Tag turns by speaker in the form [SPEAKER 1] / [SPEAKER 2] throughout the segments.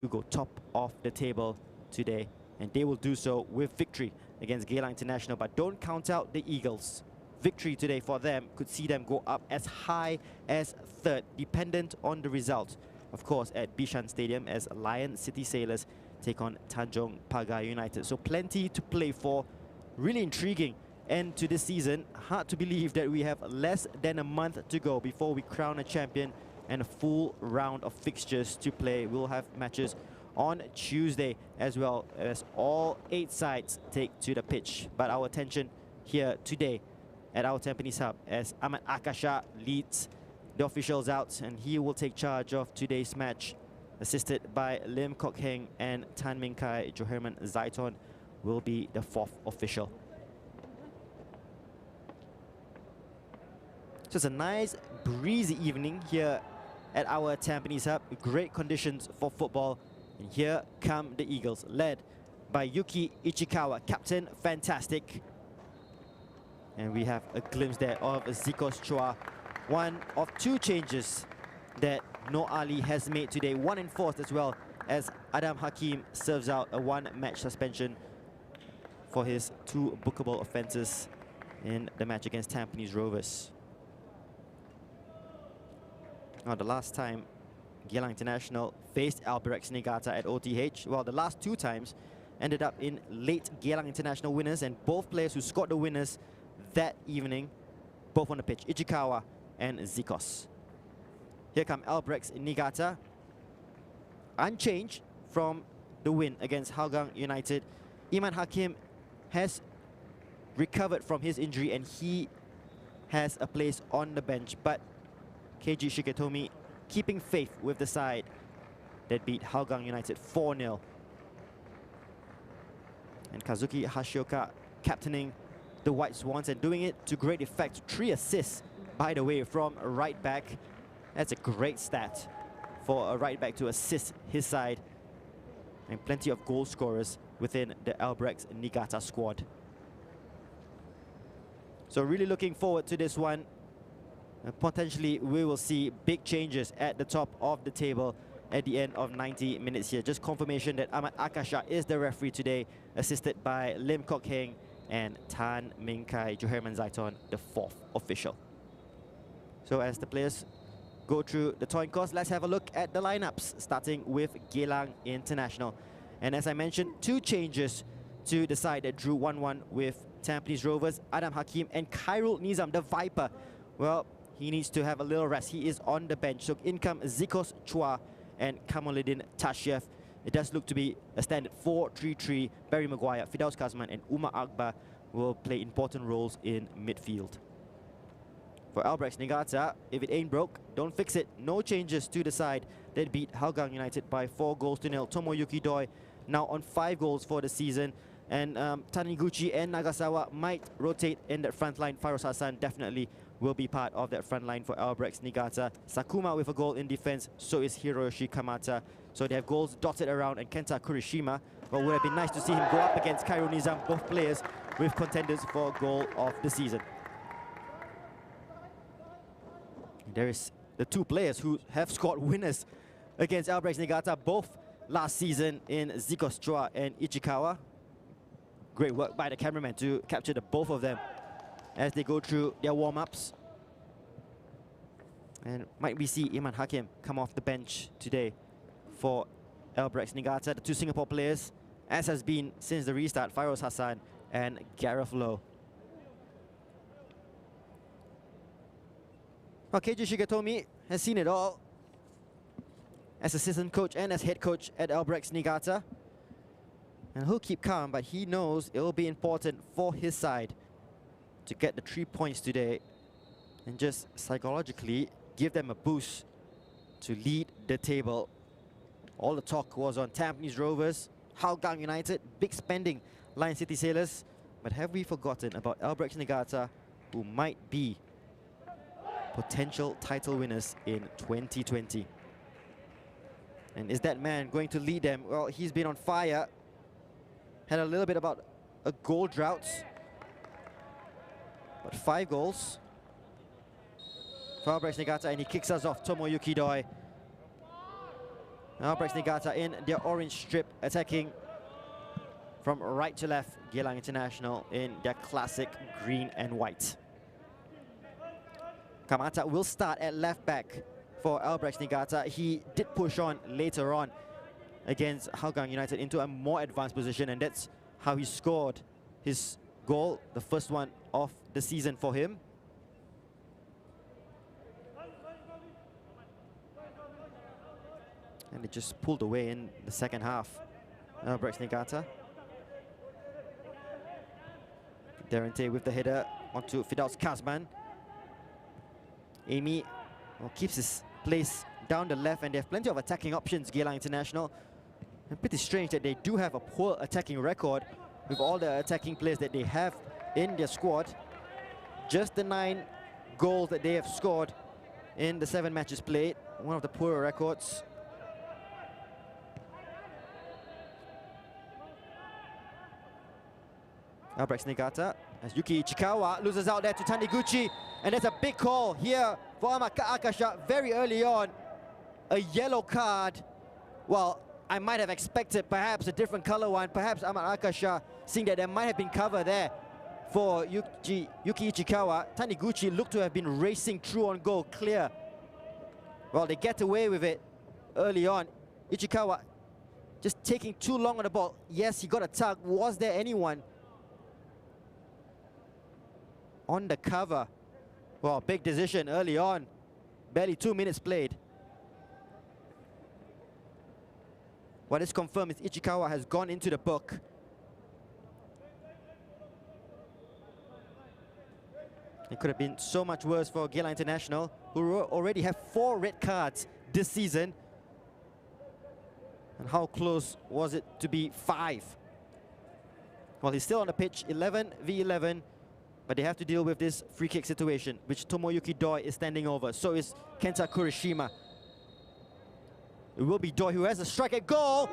[SPEAKER 1] to go top of the table today, and they will do so with victory against Geylang International. But don't count out the Eagles. Victory today for them could see them go up as high as third, dependent on the result. Of course, at Bishan Stadium as Lion City Sailors take on Tanjong Pagar United. So plenty to play for. Really intriguing end to this season. Hard to believe that we have less than a month to go before we crown a champion and a full round of fixtures to play. We'll have matches on Tuesday as well as all 8 sides take to the pitch. But our attention here today at our Tampines Hub as Ahmad Akasha leads the officials out, and he will take charge of today's match, assisted by Lim Kok Heng and Tan Min Kai. Joherman Zaiton will be the 4th official. So it's a nice breezy evening here at our Tampines Hub. Great conditions for football. And here come the Eagles, led by Yuki Ichikawa, captain, fantastic. And we have a glimpse there of Zikos Chua, one of 2 changes that Noor Ali has made today, one enforced as well, as Adam Hakim serves out a 1-match suspension for his 2 bookable offences in the match against Tampines Rovers. Now, the last time Geylang International faced Albirex Niigata at OTH, well, the last 2 times ended up in late Geylang International winners, and both players who scored the winners that evening, both on the pitch, Ichikawa and Zikos. Here come Albirex Niigata, unchanged from the win against Hougang United. Iman Hakim has recovered from his injury and he has a place on the bench, but Keiji Shigetomi keeping faith with the side that beat Hougang United 4-0. And Kazuki Hashioka captaining the White Swans and doing it to great effect. 3 assists, by the way, from a right back. That's a great stat for a right back to assist his side. And plenty of goal scorers within the Albirex Niigata squad. So really looking forward to this one. Potentially we will see big changes at the top of the table at the end of 90 minutes here. Just confirmation that Ahmad Akasha is the referee today, assisted by Lim Kok Heng and Tan Min Kai. Joherman Zaiton, the 4th official. So as the players go through the toin course, let's have a look at the lineups, starting with Geylang International. And as I mentioned, 2 changes to the side that drew 1-1 with Tampines Rovers. Adam Hakim and Khairul Nizam, the Viper. Well, he needs to have a little rest. He is on the bench. So in come Zikos Chua and Kamaluddin Tashiev. It does look to be a standard 4-3-3. Barry Maguire, Fidaus Kazman and Umar Akbar will play important roles in midfield. For Albirex Niigata, if it ain't broke, don't fix it. No changes to the side that beat Hougang United by 4-0. Tomoyuki Doi now on 5 goals for the season. And Taniguchi and Nagasawa might rotate in that front line. Farouz Hassan definitely will be part of that front line for Albirex Niigata. Sakuma with a goal in defense, so is Hiroyoshi Kamata. So they have goals dotted around, and Kenta Kurishima. Well, would have been nice to see him go up against Khairul Nizam, both players with contenders for goal of the season. There is the 2 players who have scored winners against Albirex Niigata, both last season in Zikos Chua and Ichikawa. Great work by the cameraman to capture the both of them as they go through their warm-ups. And might we see Iman Hakim come off the bench today for Albirex Niigata. The 2 Singapore players, as has been since the restart, Farouz Hassan and Gareth Lowe. Well, Keiji Shigetomi has seen it all as assistant coach and as head coach at Albirex Niigata. And he'll keep calm, but he knows it will be important for his side to get the 3 points today and just psychologically give them a boost to lead the table. All the talk was on Tampines Rovers, Hougang United, big spending, Lion City Sailors. But have we forgotten about Albirex Niigata, who might be potential title winners in 2020? And is that man going to lead them? Well, he's been on fire. Had a little bit about a goal drought. But 5 goals for Albirex Niigata, and he kicks us off. Tomoyuki Doi Albirex Niigata in their orange strip, attacking from right to left. Geylang International in their classic green and white. Kamata will start at left back for Albirex Niigata. He did push on later on against Hougang United into a more advanced position, and that's how he scored his goal, the first one of the season for him. And it just pulled away in the second half. Albirex Niigata. Derente with the header onto Firdaus Kazman. Amy keeps his place down the left, and they have plenty of attacking options, Geylang International. And pretty strange that they do have a poor attacking record with all the attacking players that they have in their squad. Just the 9 goals that they have scored in the 7 matches played. One of the poorer records. Albirex Niigata as Yuki Ichikawa loses out there to Taniguchi, and there's a big call here for Akasha very early on. A yellow card. Well, I might have expected perhaps a different color one. Perhaps Akasha, seeing that there might have been cover there for Yuki Ichikawa. Taniguchi looked to have been racing through on goal, clear. Well, they get away with it early on. Ichikawa just taking too long on the ball. Yes, he got a tug. Was there anyone on the cover? Well, big decision early on. Barely 2 minutes played. What is confirmed is Ichikawa has gone into the book. It could have been so much worse for Geylang International, who already have 4 red cards this season. And how close was it to be 5? Well, he's still on the pitch, 11 v 11. But they have to deal with this free kick situation, which Tomoyuki Doi is standing over. So is Kenta Kurishima. It will be Doi who has a strike at goal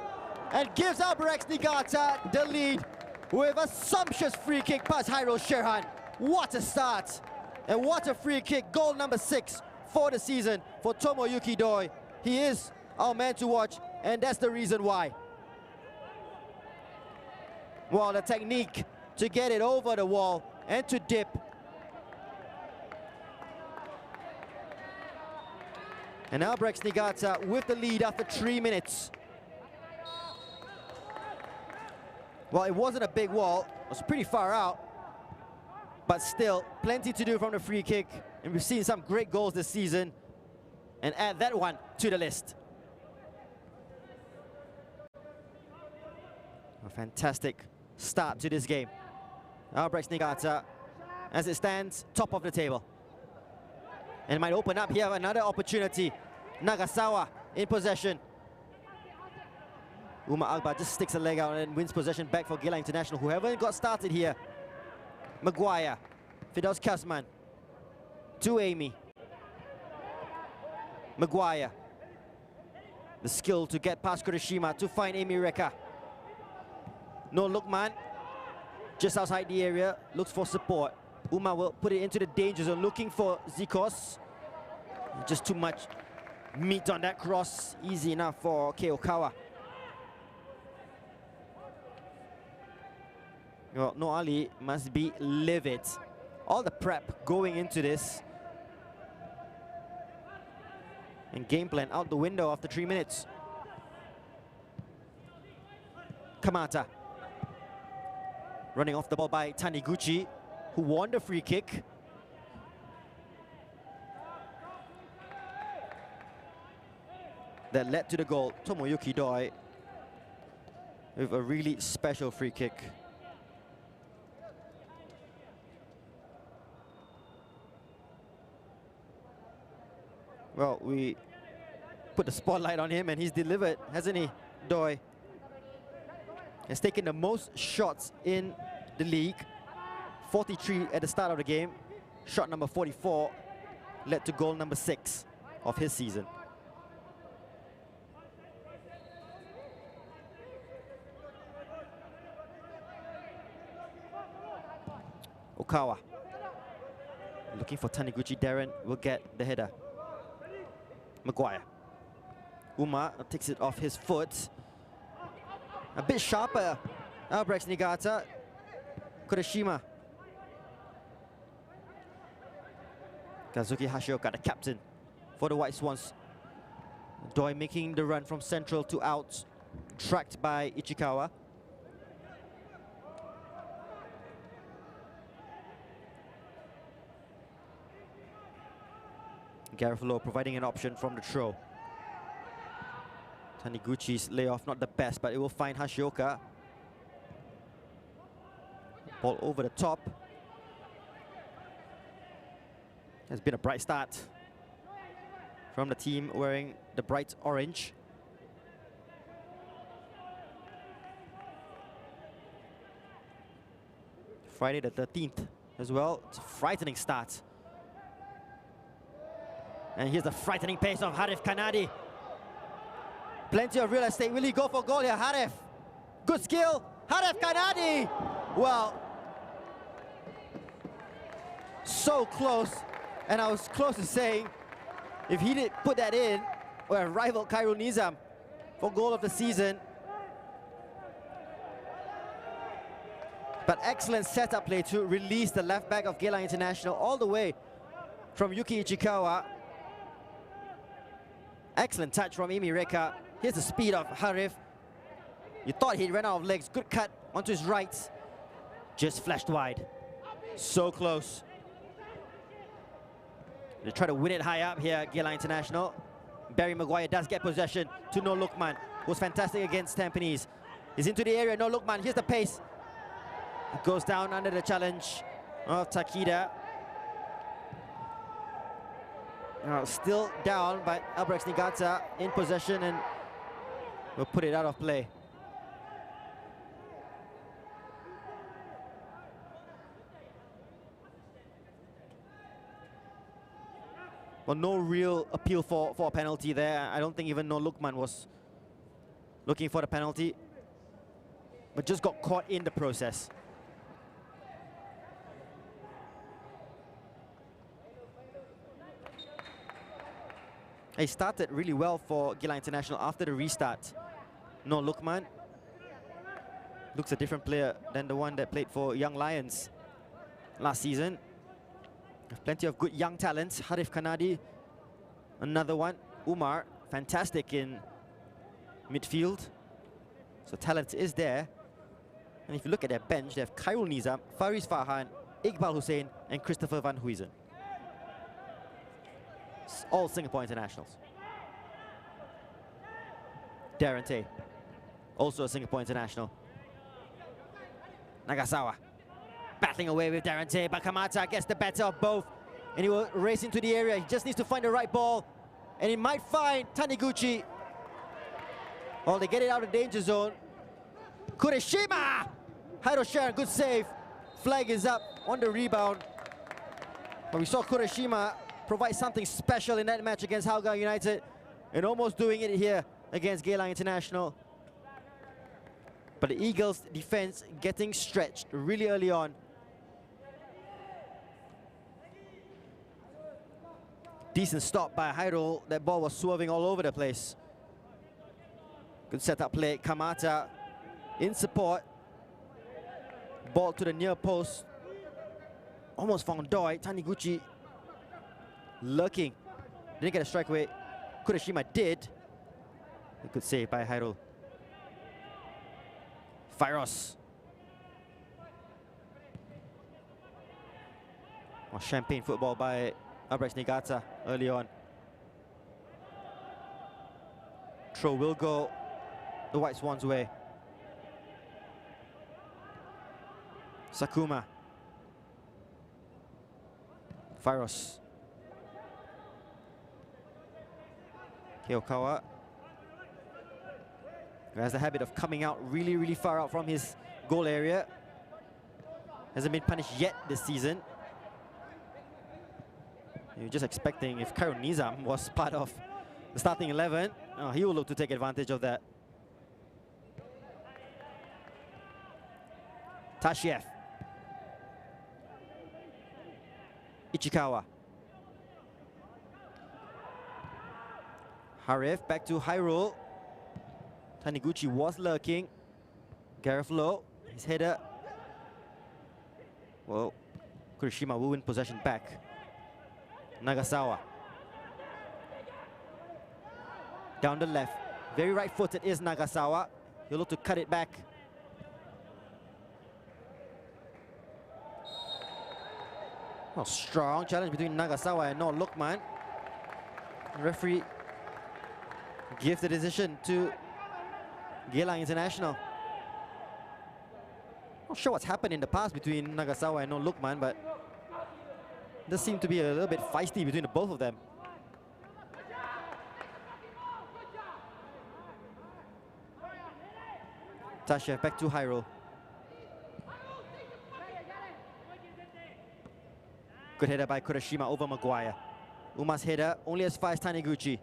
[SPEAKER 1] and gives Albirex Niigata the lead with a sumptuous free kick past Hairul Sherhan. What a start! And what a free kick. Goal number 6 for the season for Tomoyuki Doi. He is our man to watch, and that's the reason why. Well, the technique to get it over the wall and to dip. And Albirex Niigata with the lead after 3 minutes. Well, it wasn't a big wall. It was pretty far out. But still, plenty to do from the free kick. And we've seen some great goals this season. And add that one to the list. A fantastic start to this game. Albirex Niigata, as it stands, top of the table. And might open up here another opportunity. Nagasawa in possession. Umar Akbar just sticks a leg out and wins possession back for Geylang International, who haven't got started here. Maguire, Firdaus Kazman, to Amy. Maguire. The skill to get past Kurishima to find Amy Reka. No Lukman. Just outside the area, looks for support. Uma will put it into the danger zone, looking for Zikos. Just too much meat on that cross. Easy enough for Keokawa. Well, No Ali must be livid. All the prep going into this. And game plan out the window after 3 minutes. Kamata. Running off the ball by Taniguchi, who won the free kick. That led to the goal. Tomoyuki Doi with a really special free kick. Well, we put the spotlight on him and he's delivered, hasn't he, Doi? Has taken the most shots in the league. 43 at the start of the game. Shot number 44 led to goal number 6 of his season. Okawa. Looking for Taniguchi. Darren will get the header. Maguire. Uma takes it off his foot. A bit sharper. Albirex Niigata. Kurashima. Kazuki Hashioka, the captain for the White Swans. Doi making the run from central to out, tracked by Ichikawa. Garofalo providing an option from the throw. Taniguchi's layoff not the best, but it will find Hashioka. Ball over the top. Has been a bright start from the team wearing the bright orange. Friday the 13th as well. It's a frightening start. And here's the frightening pace of Harif Kanadi. Plenty of real estate. Will he go for goal here, Harif? Good skill, Harif Kanadi! Well, so close. And I was close to saying, if he did put that in, or rival Khairul Nizam for goal of the season. But excellent setup play to release the left back of Geylang International all the way from Yuki Ichikawa. Excellent touch from Imi Reka. Here's the speed of Harif. You thought he'd run out of legs. Good cut onto his right. Just flashed wide. So close. They try to win it high up here, Geylang International. Barry Maguire does get possession to No Lukman, who's fantastic against Tampines. He's into the area, No Lukman, here's the pace. It goes down under the challenge of Takida. Now still down, but Albirex Niigata in possession and will put it out of play. Well, no real appeal for a penalty there. I don't think even No Lukman was looking for the penalty, but just got caught in the process. He started really well for Geylang International after the restart. No Lukman looks a different player than the one that played for Young Lions last season. Plenty of good young talents. Harif Kanadi, another one. Umar, fantastic in midfield. So talent is there. And if you look at their bench, they have Khairul Nizam, Faris Farhan, Iqbal Hussein, and Christopher Van Huyzen. All Singapore internationals. Darren Tay, also a Singapore international. Nagasawa, battling away with Darren Tay, but Kamata gets the better of both. And he will race into the area. He just needs to find the right ball. And he might find Taniguchi. Oh, they get it out of the danger zone. Kureshima! Hairo Sharon, good save. Flag is up on the rebound. But we saw Kureshima provide something special in that match against Hougang United. And almost doing it here against Geylang International. But the Eagles' defense getting stretched really early on. Decent stop by Hairul. That ball was swerving all over the place. Good setup play. Kamata in support. Ball to the near post. Almost found Doi. Taniguchi lurking. Didn't get a strike away. Kureshima did. A good save by Hairul. Firos. Oh, champagne football by Albirex Niigata early on. Throw will go the White Swans' way. Sakuma. Firos. Keokawa, who has the habit of coming out really, really far out from his goal area. Hasn't been punished yet this season. You're just expecting if Khairul Nizam was part of the starting 11, he will look to take advantage of that. Tashiev. Ichikawa. Harif back to high roll. Taniguchi was lurking. Gareth Low, his header. Well, Kurishima will win possession back. Nagasawa. Down the left. Very right-footed is Nagasawa. He'll look to cut it back. Well, strong challenge between Nagasawa and Noor Lukman. The referee gives the decision to Geylang International. Not sure what's happened in the past between Nagasawa and Noor Lukman, but there seemed to be a little bit feisty between the both of them. Tashev back to high roll. Good header by Kurashima over Maguire. Uma's header only as far as Taniguchi.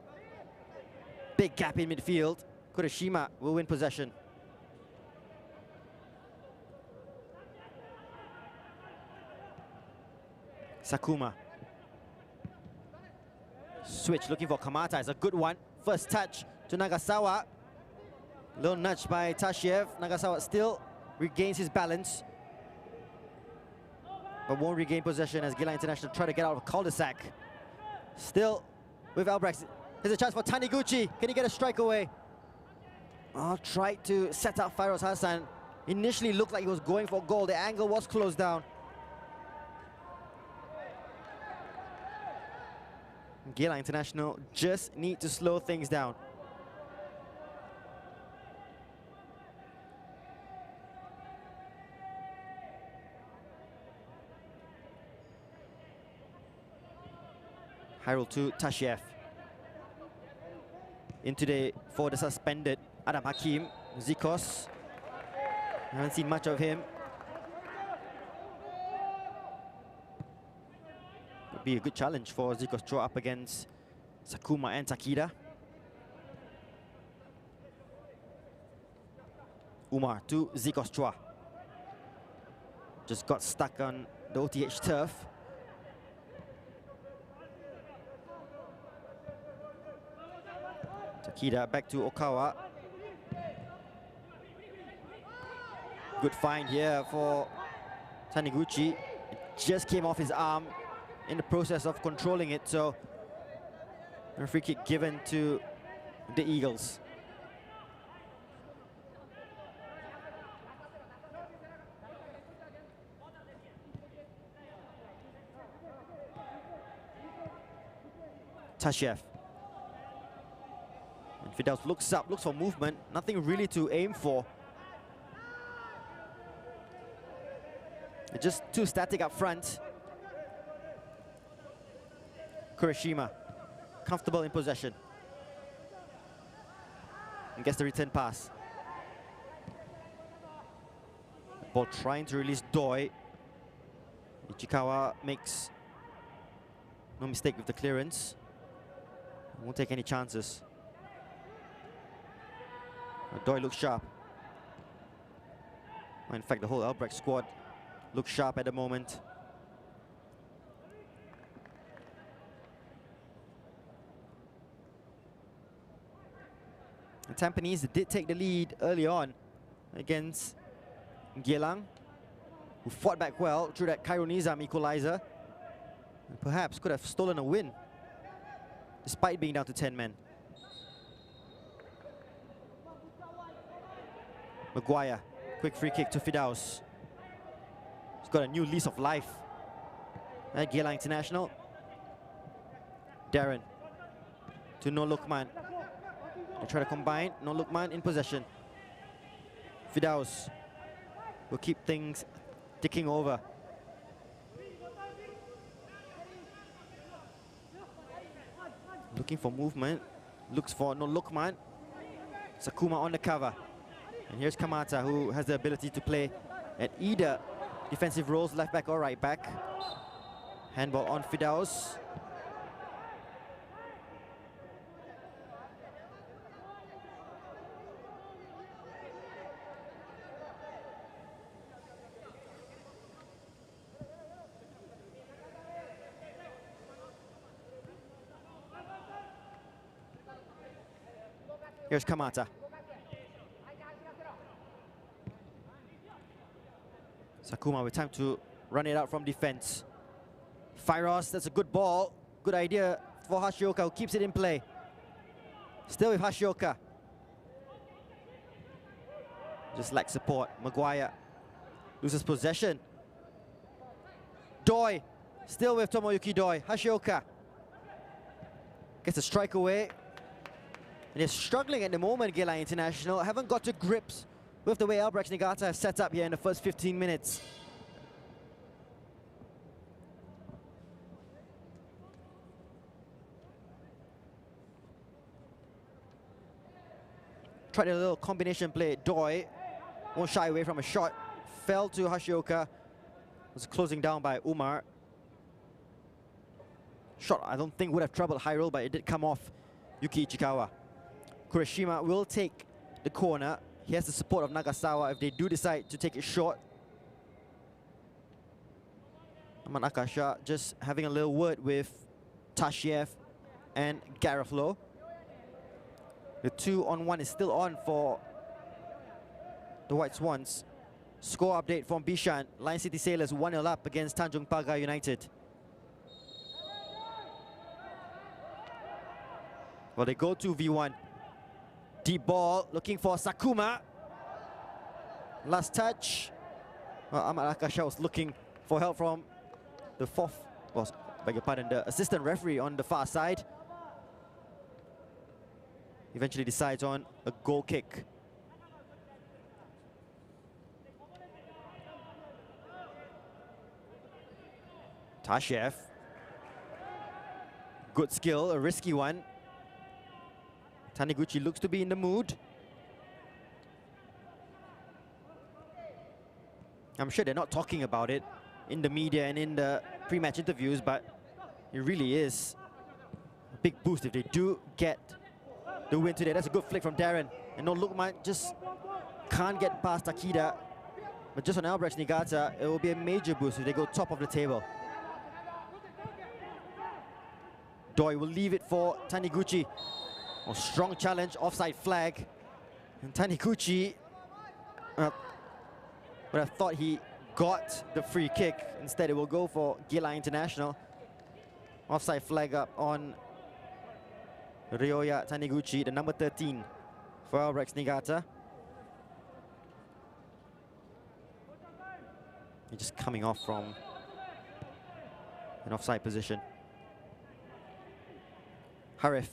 [SPEAKER 1] Big gap in midfield. Kurashima will win possession. Sakuma. Switch looking for Kamata. It's a good one. First touch to Nagasawa. Little nudge by Tashiev. Nagasawa still regains his balance, but won't regain possession as Geylang International try to get out of a cul-de-sac. Still with Albirex. Here's a chance for Taniguchi. Can he get a strike away? Oh, tried to set up Fairoz Hassan. Initially looked like he was going for a goal. The angle was closed down. Geylang International just need to slow things down. High roll to Tashiev. In today for the suspended Adam Hakim. Zikos. I haven't seen much of him. Would be a good challenge for Zikos Chua up against Sakuma and Takida. Umar to Zikos Chua. Just got stuck on the OTH turf. Takida back to Okawa. Good find here for Taniguchi. It just came off his arm in the process of controlling it, so a free kick given to the Eagles. Tashiev. And Fidaus looks up, looks for movement. Nothing really to aim for. They're just too static up front. Kurashima, comfortable in possession. And gets the return pass. Ball trying to release Doi. Ichikawa makes no mistake with the clearance. Won't take any chances. Doi looks sharp. Well, in fact, the whole Albirex squad looks sharp at the moment. And Tampines did take the lead early on against Geylang, who fought back well through that Khairul Nizam equalizer. And perhaps could have stolen a win, despite being down to 10 men. Maguire, quick free kick to Fidaus. He's got a new lease of life at Geylang International. Darren to Noor Lukman. They try to combine. Noor Lukman in possession. Fidaus will keep things ticking over. Looking for movement. Looks for Noor Lukman. Sakuma on the cover. And here's Kamata, who has the ability to play at either defensive roles, left back or right back. Handball on Fidaus. Here's Kamata. Sakuma with time to run it out from defense. Firos, that's a good ball. Good idea for Hashioka, who keeps it in play. Still with Hashioka. Just lacks support. Maguire loses possession. Doi, still with Tomoyuki Doi. Hashioka gets a strike away. And they're struggling at the moment, Geylang International. Haven't got to grips with the way Albirex Niigata has set up here in the first 15 minutes. Tried a little combination play. Doi won't shy away from a shot. Fell to Hashioka. Was closing down by Umar. Shot I don't think would have troubled Hyrule, but it did come off Yuki Ichikawa. Kurashima will take the corner. He has the support of Nagasawa if they do decide to take it short. Ahmad Akasha just having a little word with Tashiev and Garofalo. The 2-on-1 is still on for the White Swans. Score update from Bishan. Lion City Sailors 1-0 up against Tanjung Pagar United. Well, they go to V1. Deep ball, looking for Sakuma. Last touch. Well, Ahmad Akasha was looking for help from the the assistant referee on the far side. Eventually decides on a goal kick. Tashev. Good skill, a risky one. Taniguchi looks to be in the mood. I'm sure they're not talking about it in the media and in the pre-match interviews, but it really is a big boost if they do get the win today. That's a good flick from Darren. And no Lukman just can't get past Takida. But just on Albirex Niigata, it will be a major boost if they go top of the table. Doi will leave it for Taniguchi. Oh, strong challenge, offside flag. And Taniguchi would have thought he got the free kick. Instead, it will go for Geylang International. Offside flag up on Ryoya Taniguchi, the number 13 for Albirex Niigata. He's just coming off from an offside position. Harif.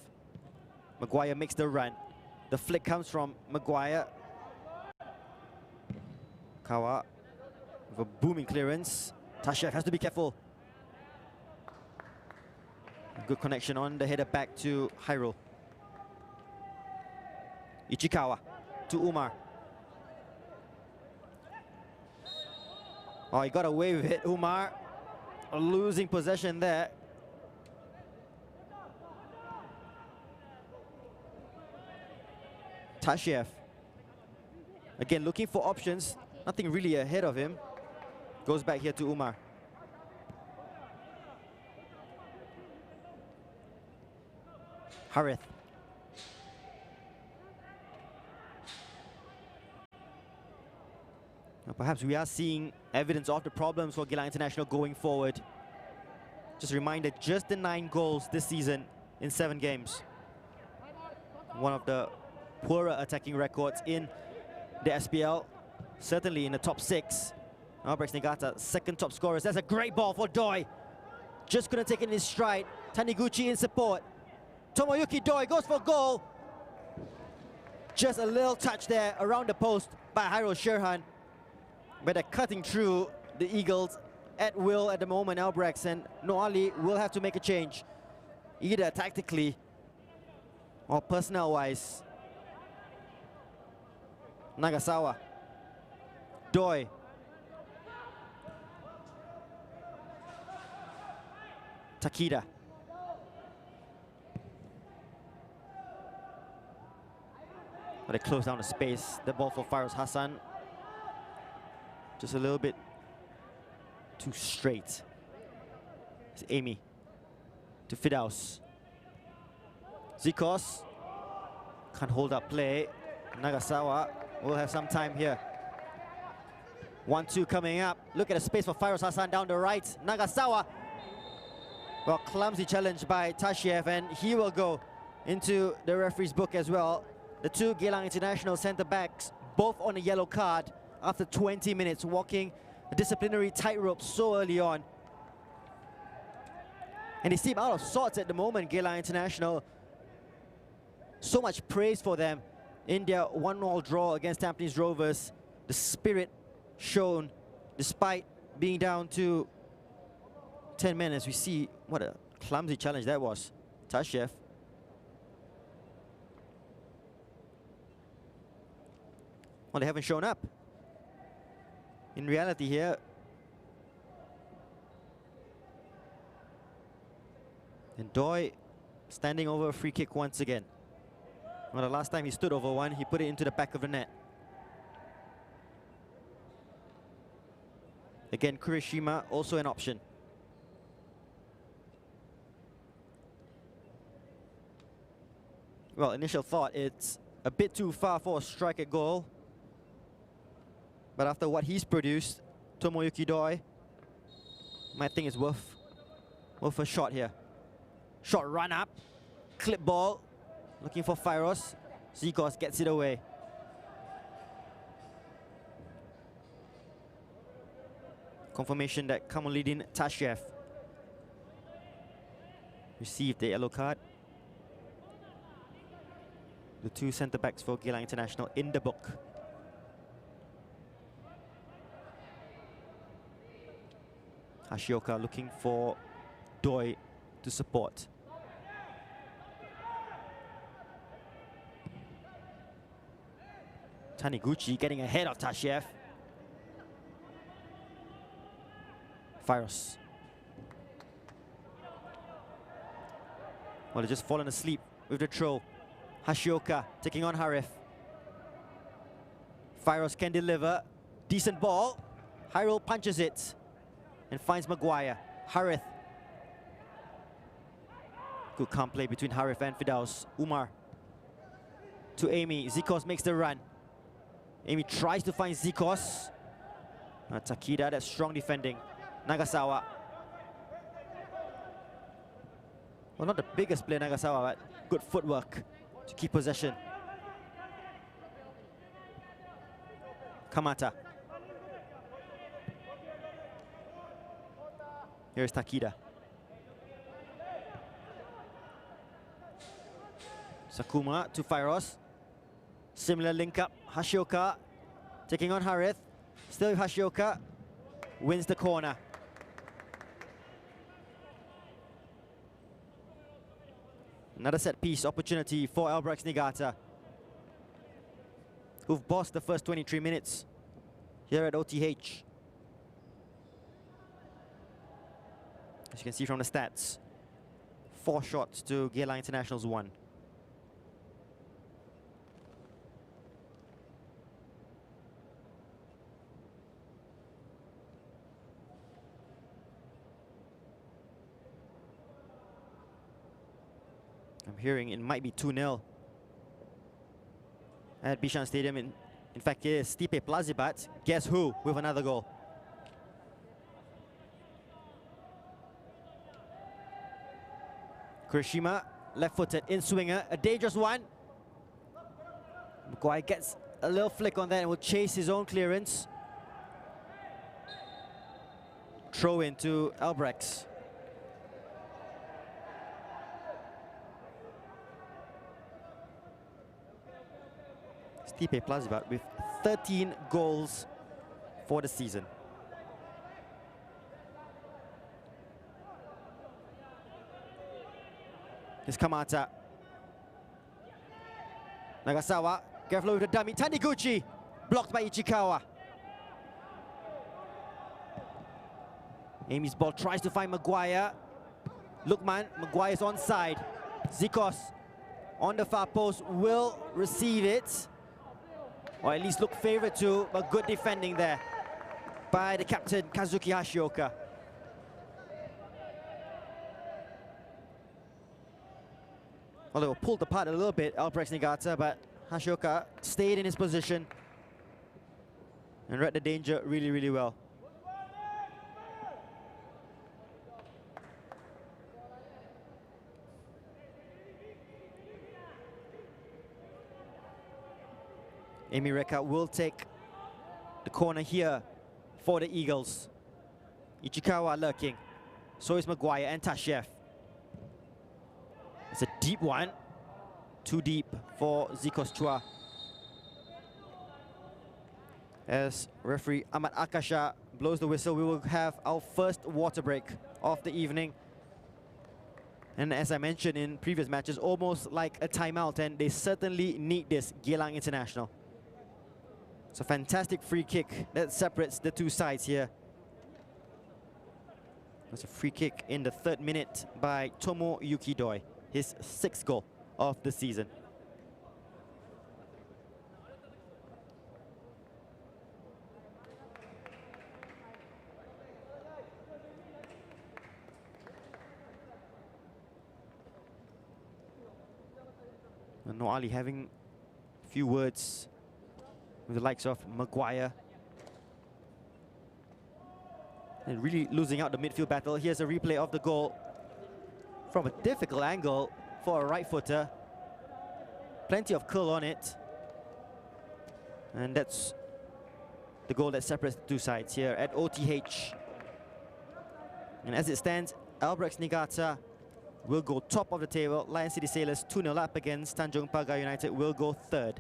[SPEAKER 1] Maguire makes the run. The flick comes from Maguire. Kawa with a booming clearance. Tashev has to be careful. Good connection on the header back to Hyrule. Ichikawa to Umar. Oh, he got away with it, Umar. Losing possession there. Tashiev. Again, looking for options. Nothing really ahead of him. Goes back here to Umar. Harith. Now, perhaps we are seeing evidence of the problems for Geylang International going forward. Just a reminder, just the 9 goals this season in 7 games. One of the poorer attacking records in the SPL, certainly in the top 6. Albirex Niigata, second top scorers. That's a great ball for Doi. Just couldn't take it in his stride. Taniguchi in support. Tomoyuki Doi goes for goal. Just a little touch there around the post by Hyrule Sherhan. But they're cutting through the Eagles at will at the moment, Albirex, and Noali will have to make a change, either tactically or personnel-wise. Nagasawa. Doi. Takida. But they close down the space. The ball for Farouz Hassan. Just a little bit too straight. It's Amy to Fidaus. Zikos Can't hold up play. Nagasawa will have some time here. 1-2 coming up. Look at the space for Fairoz Hassan down the right. Nagasawa. Well, clumsy challenge by Tashiev, and he will go into the referee's book as well. The two Geylang International centre-backs, both on a yellow card after 20 minutes, walking a disciplinary tightrope so early on. And they seem out of sorts at the moment, Geylang International. So much praise for them in their 1-1 draw against Tampines Rovers. The spirit shown despite being down to 10 men, as we see what a clumsy challenge that was. Tashiev. Well, they haven't shown up. In reality here, and Doi standing over a free kick once again. Well, the last time he stood over one, he put it into the back of the net. Again, Kurishima also an option. Well, initial thought, it's a bit too far for a strike at goal. But after what he's produced, Tomoyuki Doi might think it's worth a shot here. Shot run up, clip ball, looking for Fairoz. Zikos gets it away. Confirmation that Kamaldin Tashiev received the yellow card. The two centre-backs for Geylang International in the book. Hashioka looking for Doi to support. Taniguchi getting ahead of Tashiev. Fairoz. Well, they've just fallen asleep with the throw. Hashioka taking on Harith. Fairoz can deliver. Decent ball. Hyrule punches it and finds Maguire. Harith. Good calm play between Harith and Fidaus. Umar to Amy. Zikos makes the run. Amy tries to find Zikos. Takida, that's strong defending. Nagasawa. Well, not the biggest player, Nagasawa, but good footwork to keep possession. Kamata. Here's Takida. Sakuma to Fairoz. Similar link up. Hashioka taking on Harith. Still Hashioka. Wins the corner. Another set piece opportunity for Albirex Niigata, who've bossed the first 23 minutes here at OTH. As you can see from the stats, 4 shots to Geylang International's 1. I'm hearing it might be 2-0 at Bishan Stadium. In fact, it is Stipe Plazibat. Guess who with another goal? Kurishima, left-footed in-swinger, a dangerous one. Maguire gets a little flick on that and will chase his own clearance. Throw into Albirex. Stipe Plazibat with 13 goals for the season. Here's Kamata. Nagasawa, careful with the dummy. Taniguchi, blocked by Ichikawa. Amy's ball tries to find Maguire. Lukman, Maguire's onside. Zikos on the far post will receive it, or at least look favourite to, but good defending there by the captain, Kazuki Hashioka. Although pulled apart a little bit, Albirex Niigata, but Hashioka stayed in his position and read the danger really, really well. Amy Reka will take the corner here for the Eagles. Ichikawa lurking. So is Maguire and Tashiev. It's a deep one. Too deep for Zikos Chua. As referee Ahmad Akasha blows the whistle, we will have our first water break of the evening. And as I mentioned in previous matches, almost like a timeout, and they certainly need this, Geylang International. It's a fantastic free kick that separates the two sides here. It's a free kick in the 3rd minute by Tomo Yukidoi, his 6th goal of the season. And Noah Ali having a few words with the likes of Maguire. And really losing out the midfield battle. Here's a replay of the goal from a difficult angle for a right footer. Plenty of curl on it. And that's the goal that separates the two sides here at OTH. And as it stands, Albirex Niigata will go top of the table. Lion City Sailors 2-0 up against Tanjung Pagar United will go 3rd.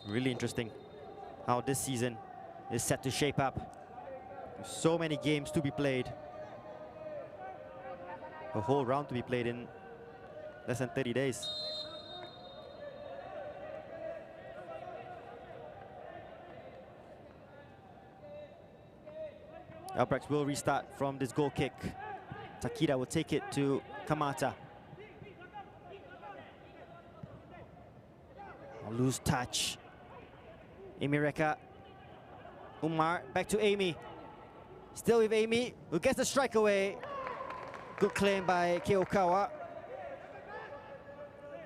[SPEAKER 1] Really interesting how this season is set to shape up. So many games to be played. A whole round to be played in less than 30 days. Albirex will restart from this goal kick. Takida will take it to Kamata. Loose touch. Amy Reka. Umar back to Amy. Still with Amy, who gets the strike away. Good claim by Keokawa.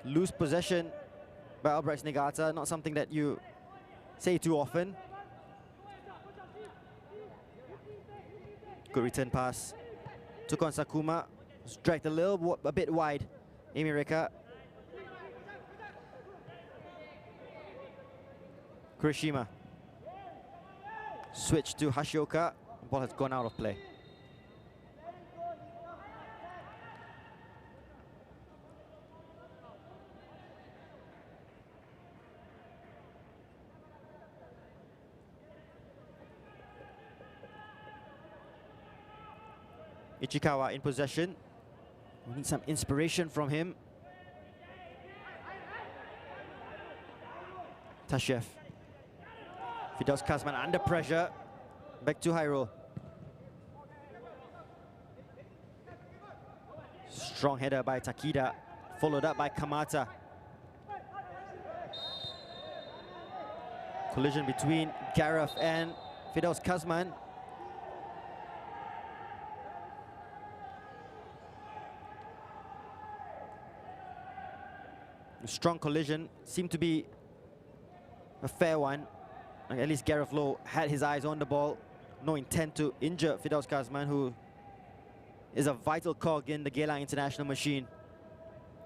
[SPEAKER 1] Loose possession by Albirex Niigata, not something that you say too often. Good return pass. Took on Sakuma. Was dragged a bit wide. Amy Reka. Kurishima. Switch to Hashioka. The ball has gone out of play. Ichikawa in possession. We need some inspiration from him. Tashiev. Fidaus Kazman under pressure. Back to Hyro. Strong header by Takida, followed up by Kamata. Collision between Gareth and Fidaus Kazman. A strong collision, seemed to be a fair one. At least Gareth Lowe had his eyes on the ball. No intent to injure Fidaus Kazman, who is a vital cog in the Geylang international machine.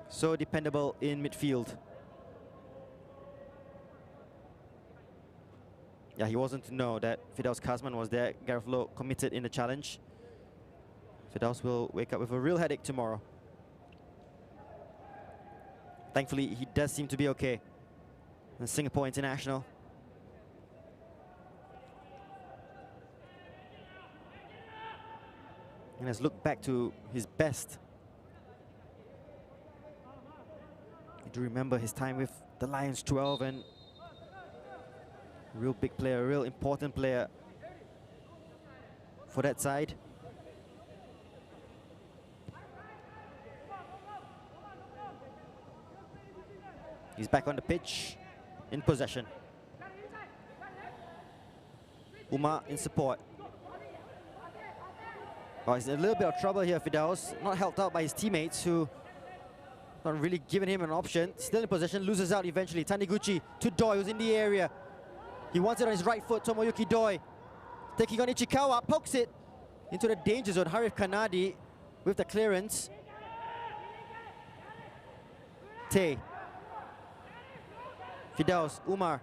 [SPEAKER 1] So dependable in midfield. Yeah, he wasn't to know that Fidaus Kazman was there. Gareth Lowe committed in the challenge. Fidaus will wake up with a real headache tomorrow. Thankfully, he does seem to be okay. And Singapore international. And has looked back to his best. I do remember his time with the Lions 12, and a real big player, a real important player for that side. He's back on the pitch, in possession. Umar in support. Oh, he's in a little bit of trouble here, Firdaus. Not helped out by his teammates who not really giving him an option. Still in possession, loses out eventually. Taniguchi to Doi, who's in the area. He wants it on his right foot, Tomoyuki Doi. Taking on Ichikawa, pokes it into the danger zone. Harif Kanadi with the clearance. Tay. Firdaus, Umar.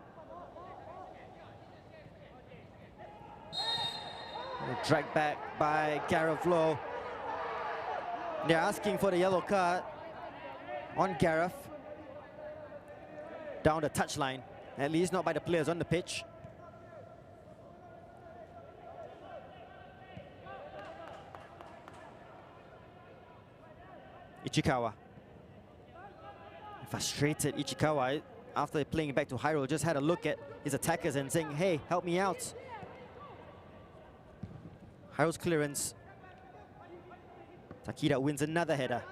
[SPEAKER 1] Dragged back by Gareth Lowe. They're asking for the yellow card on Gareth. Down the touchline, at least not by the players on the pitch. Ichikawa. Frustrated Ichikawa, after playing it back to Hyrule, just had a look at his attackers and saying, hey, help me out. Hyrule's clearance. Takeda wins another header.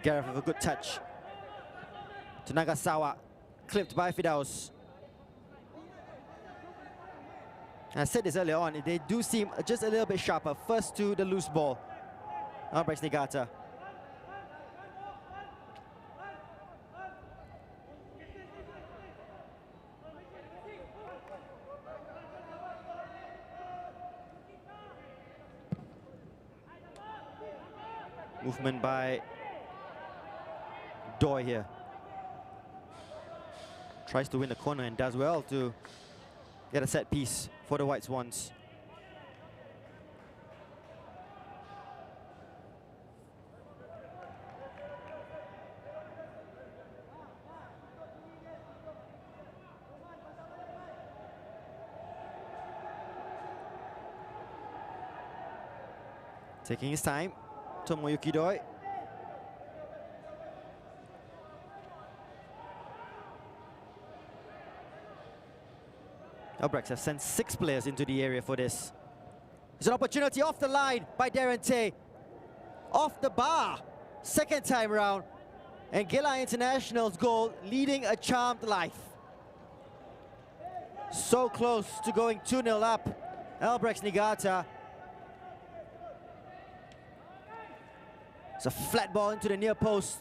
[SPEAKER 1] Gareth with a good touch. To Nagasawa, clipped by Firdaus. I said this earlier on, they do seem just a little bit sharper. First to the loose ball. Albirex Niigata. Movement by Doi here. Tries to win the corner and does well to get a set piece for the White Swans. Taking his time, Tomoyuki Doi. Albirex have sent 6 players into the area for this. There's an opportunity off the line by Darren Tay. Off the bar, second time round. And Geylang International's goal leading a charmed life. So close to going 2-0 up. Albirex Niigata. It's a flat ball into the near post.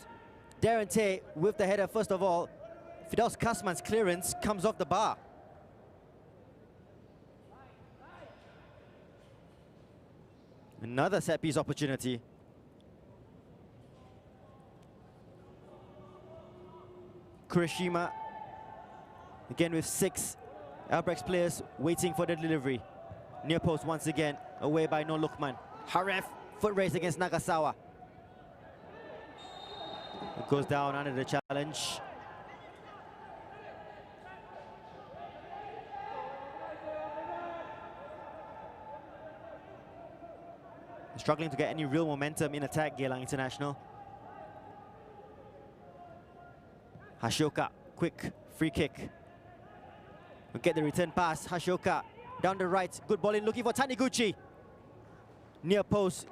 [SPEAKER 1] Darren Tay with the header first of all. Firdaus Kasman's clearance comes off the bar. Another set piece opportunity. Kurishima again with 6 Albirex players waiting for the delivery. Near post once again, away by No Lukman. Haref, foot race against Nagasawa. It goes down under the challenge. Struggling to get any real momentum in attack, Geylang International. Hashioka, quick free kick. We'll get the return pass. Hashioka down the right, good ball in, looking for Taniguchi. Near post.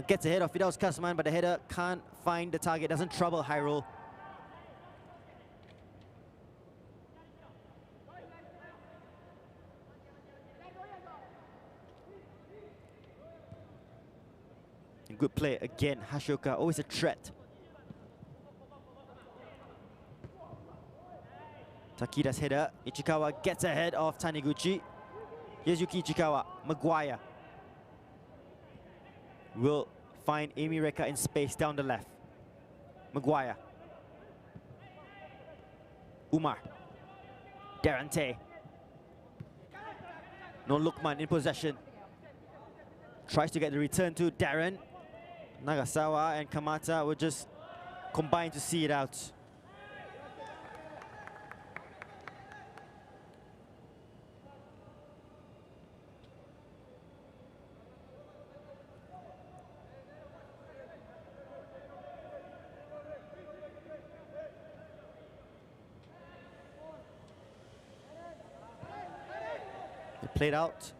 [SPEAKER 1] Gets ahead of Firdaus Kasman, but the header can't find the target, doesn't trouble Hyrule. Good play again, Hashioka, always a threat. Takeda's header, Ichikawa gets ahead of Taniguchi. Here's Yuki Ichikawa, Maguire. Will find Amy Reka in space down the left. Maguire. Umar. Darren Tay. No Lukman in possession. Tries to get the return to Darren. Nagasawa and Kamata will just combine to see it out. They played out.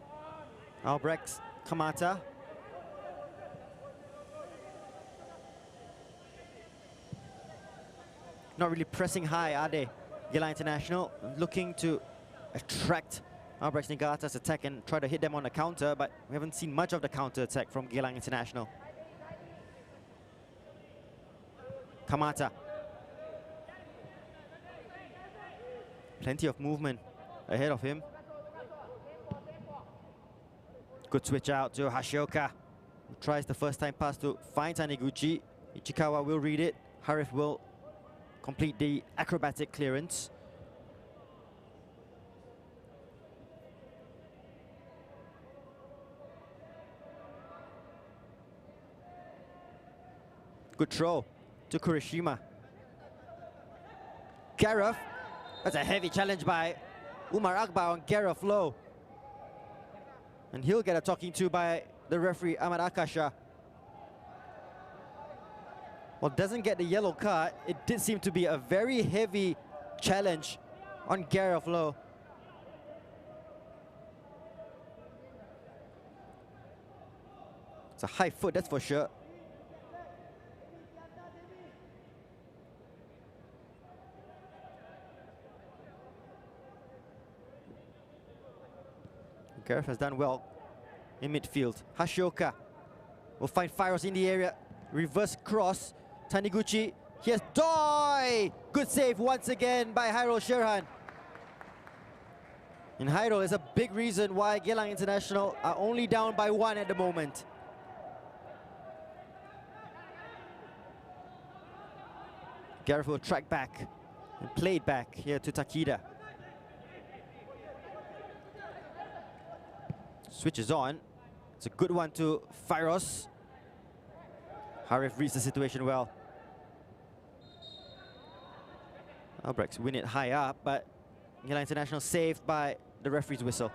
[SPEAKER 1] Albirex, Kamata. Not really pressing high, are they? Geylang International looking to attract Albirex Niigata's attack and try to hit them on the counter, but we haven't seen much of the counter attack from Geylang International. Kamata. Plenty of movement ahead of him. Good switch out to Hashioka, who tries the first time pass to find Taniguchi. Ichikawa will read it. Harif will complete the acrobatic clearance. Good throw to Kurishima. Gareth. That's a heavy challenge by Umar Akbar on Gareth Low. And he'll get a talking to by the referee, Ahmad Akasha. Well, doesn't get the yellow card. It did seem to be a very heavy challenge on Gareth Low. It's a high foot, that's for sure. Gareth has done well in midfield. Hashioka will find Fyros in the area. Reverse cross. Taniguchi. Here's Doi! Good save once again by Hairul Sherhan. And Hairul is a big reason why Geylang International are only down by 1 at the moment. Gareth will track back and play it back here to Takida. Switches on. It's a good one to Fyros. Harif reads the situation well. Albirex win it high up, but Geylang International saved by the referee's whistle.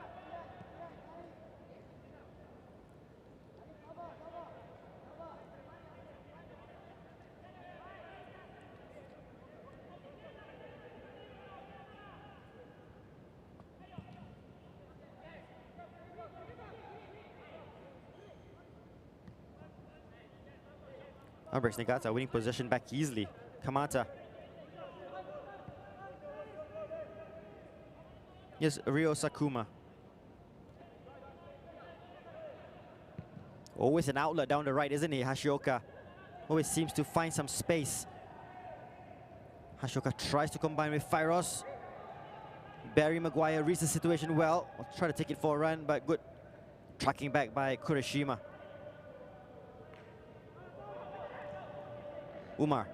[SPEAKER 1] Albirex Niigata winning possession back easily. Kamata. Yes, Ryo Sakuma. Always an outlet down the right, isn't he, Hashioka? Always seems to find some space. Hashioka tries to combine with Fyros. Barry Maguire reads the situation well. Will try to take it for a run, but good tracking back by Kurishima. Umar.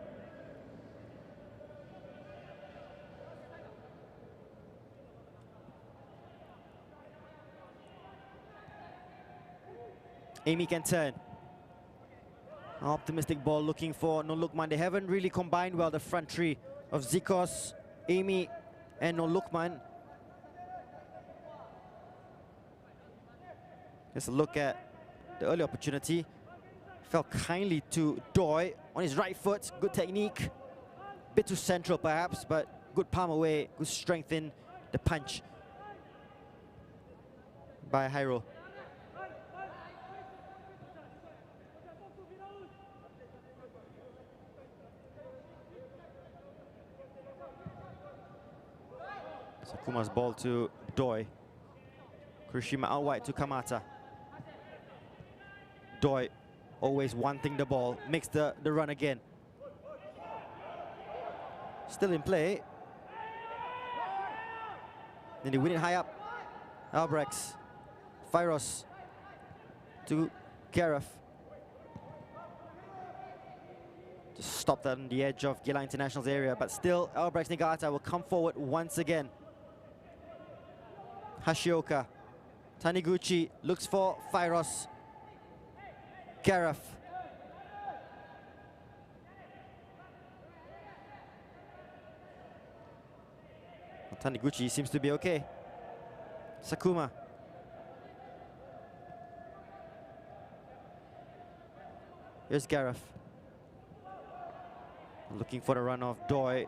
[SPEAKER 1] Amy can turn. Optimistic ball looking for Nolukman. They haven't really combined well, the front three of Zikos, Amy, and Nolukman. Just a look at the early opportunity. Fell kindly to Doi on his right foot. Good technique. Bit too central perhaps, but good palm away. Good strength in the punch by Hairul. Sakuma's ball to Doi. Kurishima out wide to Kamata. Doi always wanting the ball, makes the run again. Still in play. Then they win it high up. Albirex. Fyros to Gareth. Just stopped on the edge of Geylang International's area, but still Albirex Niigata will come forward once again. Hashioka. Taniguchi looks for Fyros. Gareth. Taniguchi seems to be okay. Sakuma. Here's Gareth. Looking for the run of Doi.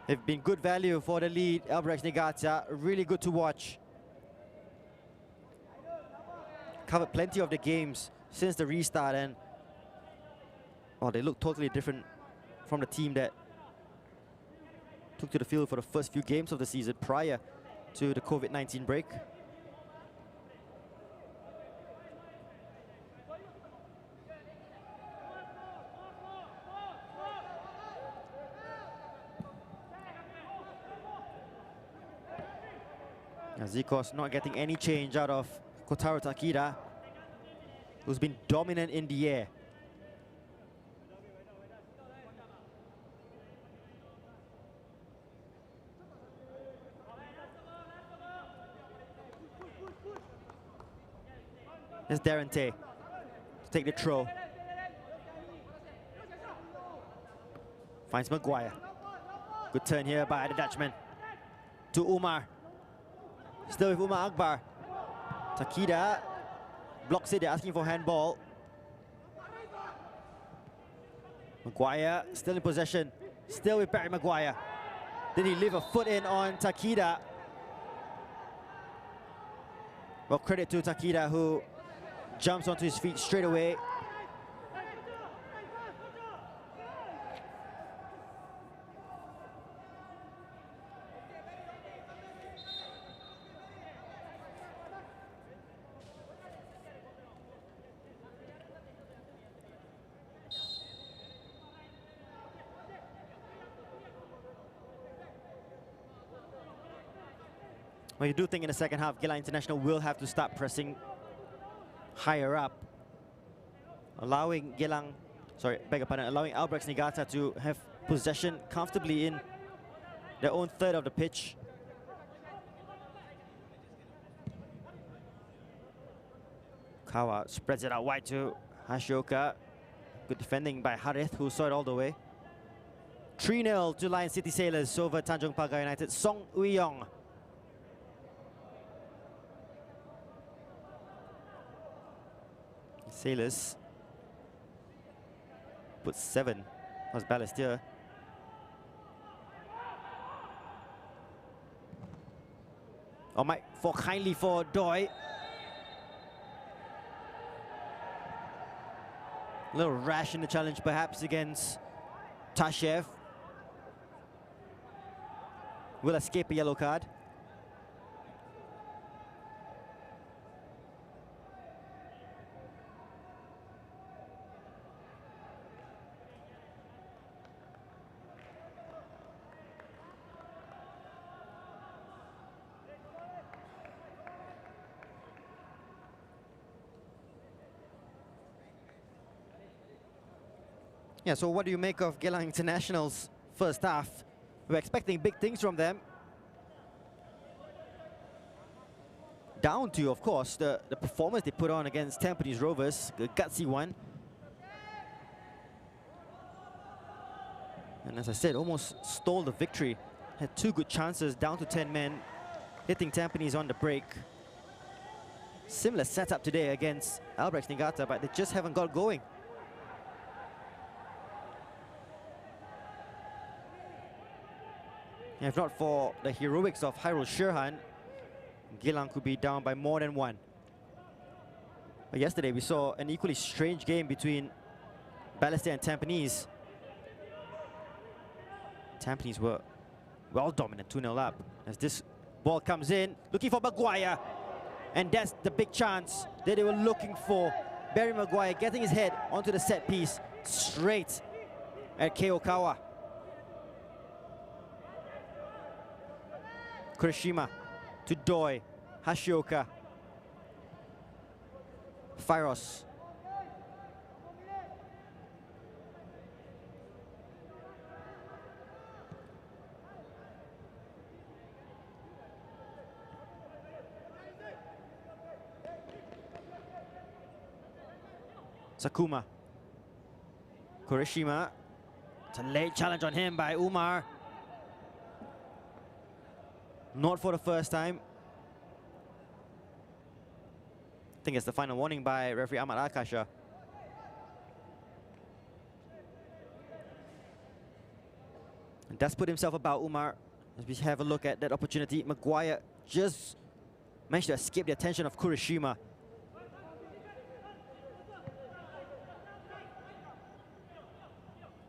[SPEAKER 1] They've been good value for the lead. Albirex Niigata, really good to watch. Covered plenty of the games since the restart, and well, they look totally different from the team that took to the field for the first few games of the season prior to the COVID-19 break. Zikos not getting any change out of Kotaro Takida, who's been dominant in the air. There's Darren Tay to take the throw. Finds Maguire. Good turn here by the Dutchman. To Umar. Still with Umar Akbar. Takida blocks it, they're asking for handball. Maguire still in possession. Still with Barry Maguire. Did he leave a foot in on Takida? Well, credit to Takida, who jumps onto his feet straight away. Well, you do think in the second half, Geylang International will have to start pressing higher up, allowing allowing Albirex Niigata to have possession comfortably in their own third of the pitch. Kawa spreads it out wide to Hashioka. Good defending by Harith, who saw it all the way. 3-0 to Lion City Sailors over Tanjong Pagar United. Song Uyong. Sailors put 7. Was Balestier. Oh, might fall kindly for Doi. A little rash in the challenge perhaps against Tashev. Will escape a yellow card. Yeah, so what do you make of Geylang International's first half? We're expecting big things from them. Down to, of course, the performance they put on against Tampines Rovers, a gutsy one. And as I said, almost stole the victory. Had 2 good chances, down to 10 men, hitting Tampines on the break. Similar setup today against Albirex Niigata, but they just haven't got going. If not for the heroics of Hyrule Shirhan, Geylang could be down by more than 1. But yesterday we saw an equally strange game between Balestier and Tampines. Tampines were well dominant, 2-0 up. As this ball comes in, looking for Maguire. And that's the big chance that they were looking for. Barry Maguire getting his head onto the set piece, straight at Keokawa. Kurishima to Doi, Hashioka, Fyros. Sakuma. Kurishima. It's a late challenge on him by Umar. Not for the first time. I think it's the final warning by referee Ahmad Akasha. And that's put himself about Umar. As we have a look at that opportunity, Maguire just managed to escape the attention of Kurishima.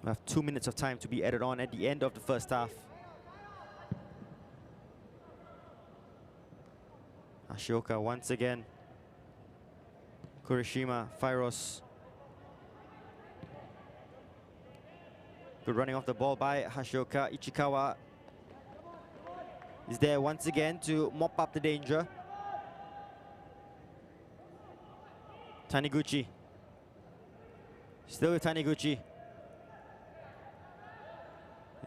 [SPEAKER 1] We have 2 minutes of time to be added on at the end of the first half. Ashioka once again. Kurishima, Fyros. Good running off the ball by Hashioka. Ichikawa is there once again to mop up the danger. Taniguchi. Still with Taniguchi.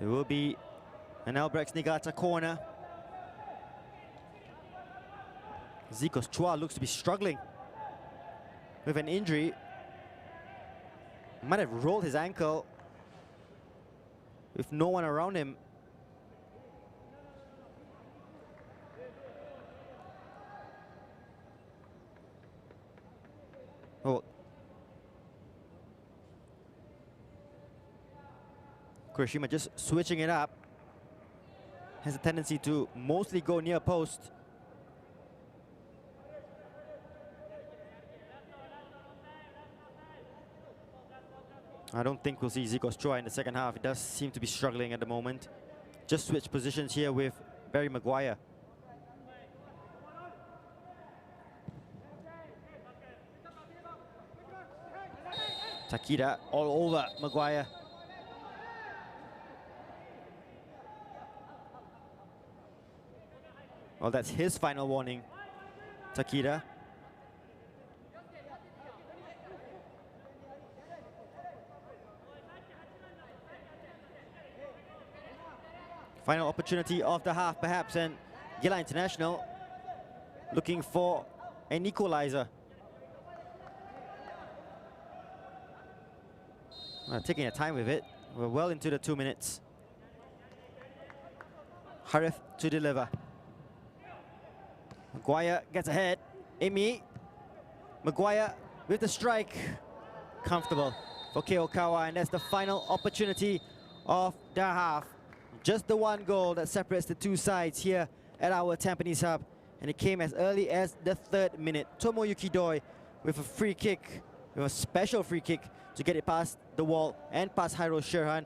[SPEAKER 1] It will be an Albirex Niigata corner. Zikos Chua looks to be struggling with an injury. Might have rolled his ankle with no one around him. Oh. Kurishima just switching it up. Has a tendency to mostly go near post. I don't think we'll see Zikos Chua in the second half. He does seem to be struggling at the moment. Just switch positions here with Barry Maguire. Takida all over Maguire. Well, that's his final warning, Takida. Final opportunity of the half, perhaps, and Geylang International looking for an equalizer. Taking their time with it. We're well into the 2 minutes. Harith to deliver. Maguire gets ahead. Emi. Maguire with the strike. Comfortable for Keokawa, and that's the final opportunity of the half. Just the one goal that separates the two sides here at our Tampines Hub, and it came as early as the 3rd minute. Tomoyuki Doi with a free kick, with a special free kick to get it past the wall and past Hyro Sherhan.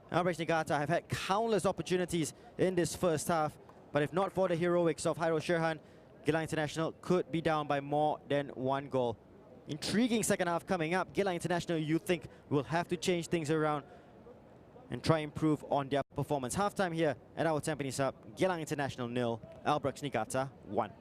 [SPEAKER 1] Albirex Niigata have had countless opportunities in this first half, but if not for the heroics of Hyro Sherhan, Geylang International could be down by more than 1 goal. Intriguing second half coming up. Geylang International, you think, will have to change things around and try and improve on their performance. Halftime here at our Tampines Hub. Geylang International 0, Albirex Niigata 1.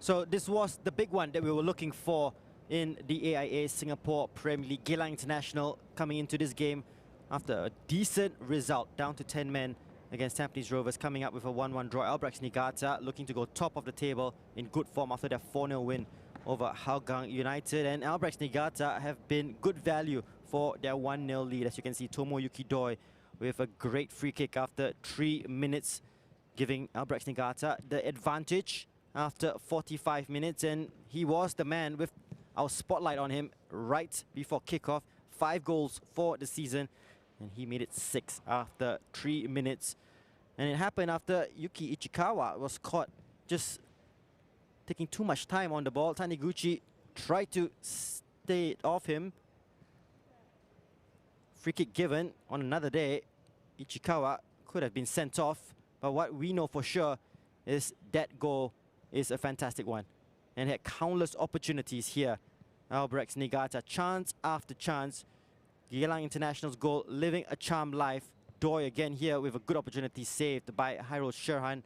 [SPEAKER 1] So this was the big one that we were looking for in the AIA Singapore Premier League. Geylang International coming into this game after a decent result, down to 10 men against Tampines Rovers, coming up with a 1-1 draw. Albirex Niigata looking to go top of the table in good form after their 4-0 win over Geylang United. And Albirex Niigata have been good value for their 1-0 lead. As you can see, Tomoyuki Doi with a great free kick after 3 minutes, giving Albirex Niigata the advantage after 45 minutes. And he was the man with our spotlight on him right before kickoff. 5 goals for the season, and he made it 6 after 3 minutes. And it happened after Yuki Ichikawa was caught just taking too much time on the ball. Taniguchi tried to stay it off him. Free kick given on another day. Ichikawa could have been sent off, but what we know for sure is that goal is a fantastic one and had countless opportunities here. Albirex Niigata, chance after chance. Geylang International's goal living a charmed life. Doi again here with a good opportunity saved by Hairul Sherhan.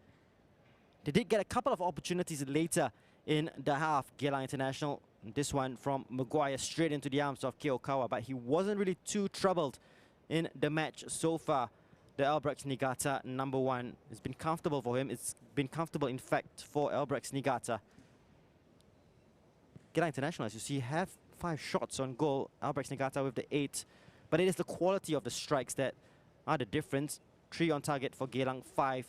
[SPEAKER 1] They did get a couple of opportunities later in the half. Geylang International, this one from Maguire straight into the arms of Keokawa, but he wasn't really too troubled in the match so far. The Albirex Niigata #1. It's been comfortable for him. It's been comfortable, in fact, for Albirex Niigata. Geylang International, as you see, have 5 shots on goal. Albirex Niigata with the 8. But it is the quality of the strikes that are the difference. 3 on target for Geylang, 5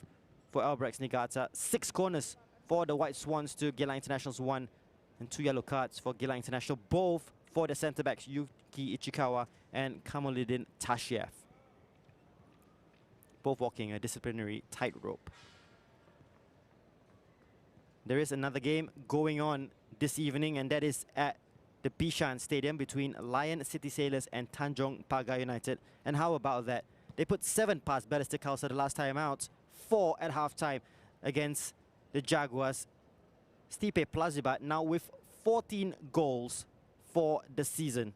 [SPEAKER 1] for Albirex Niigata. 6 corners for the White Swans to Geylang International's 1. And 2 yellow cards for Geylang International, both for the centre-backs Yuki Ichikawa and Kamoluddin Tashiev. Both walking a disciplinary tightrope. There is another game going on this evening, and that is at the Bishan Stadium between Lion City Sailors and Tanjong Pagar United. And how about that? They put 7 past Ballistic House the last time out, 4 at halftime against the Jaguars. Stipe Plazibat now with 14 goals for the season.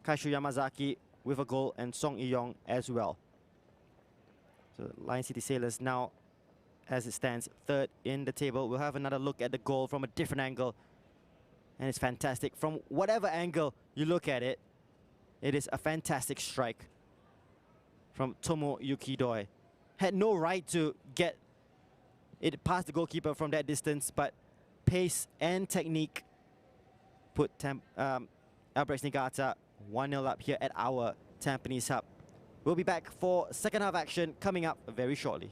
[SPEAKER 1] Kaishu Yamazaki with a goal and Song Iyong as well. So Lion City Sailors now, as it stands, 3rd in the table. We'll have another look at the goal from a different angle. And it's fantastic. From whatever angle you look at it, it is a fantastic strike from Tomoyuki Doi. Had no right to get it past the goalkeeper from that distance, but pace and technique put Albirex Niigata 1-0 up here at our Tampines Hub. We'll be back for second half action coming up very shortly.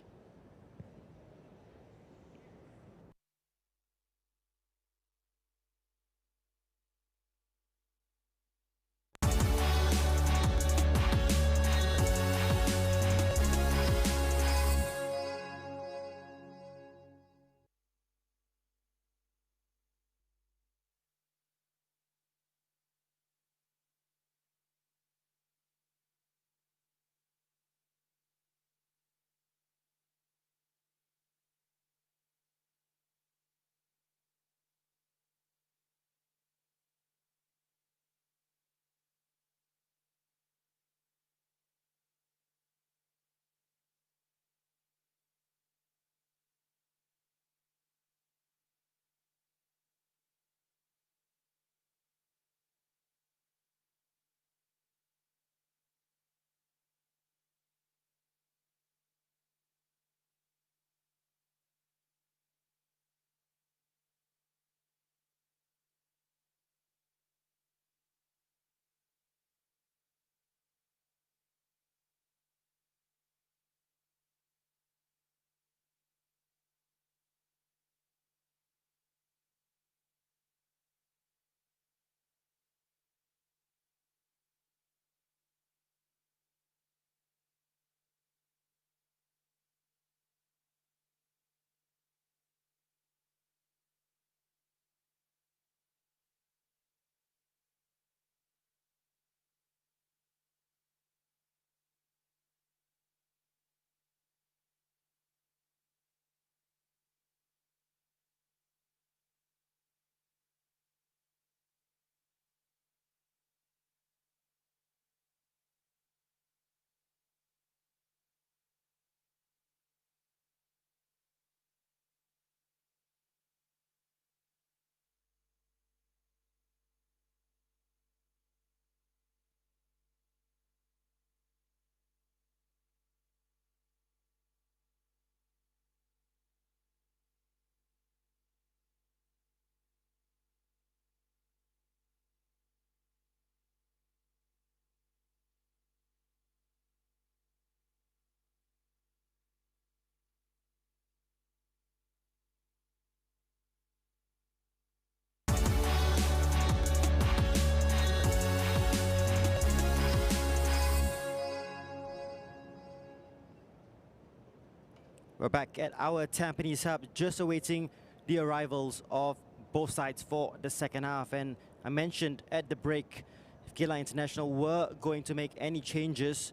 [SPEAKER 1] We're back at our Tampines Hub, just awaiting the arrivals of both sides for the second half. And I mentioned at the break, if Geylang International were going to make any changes,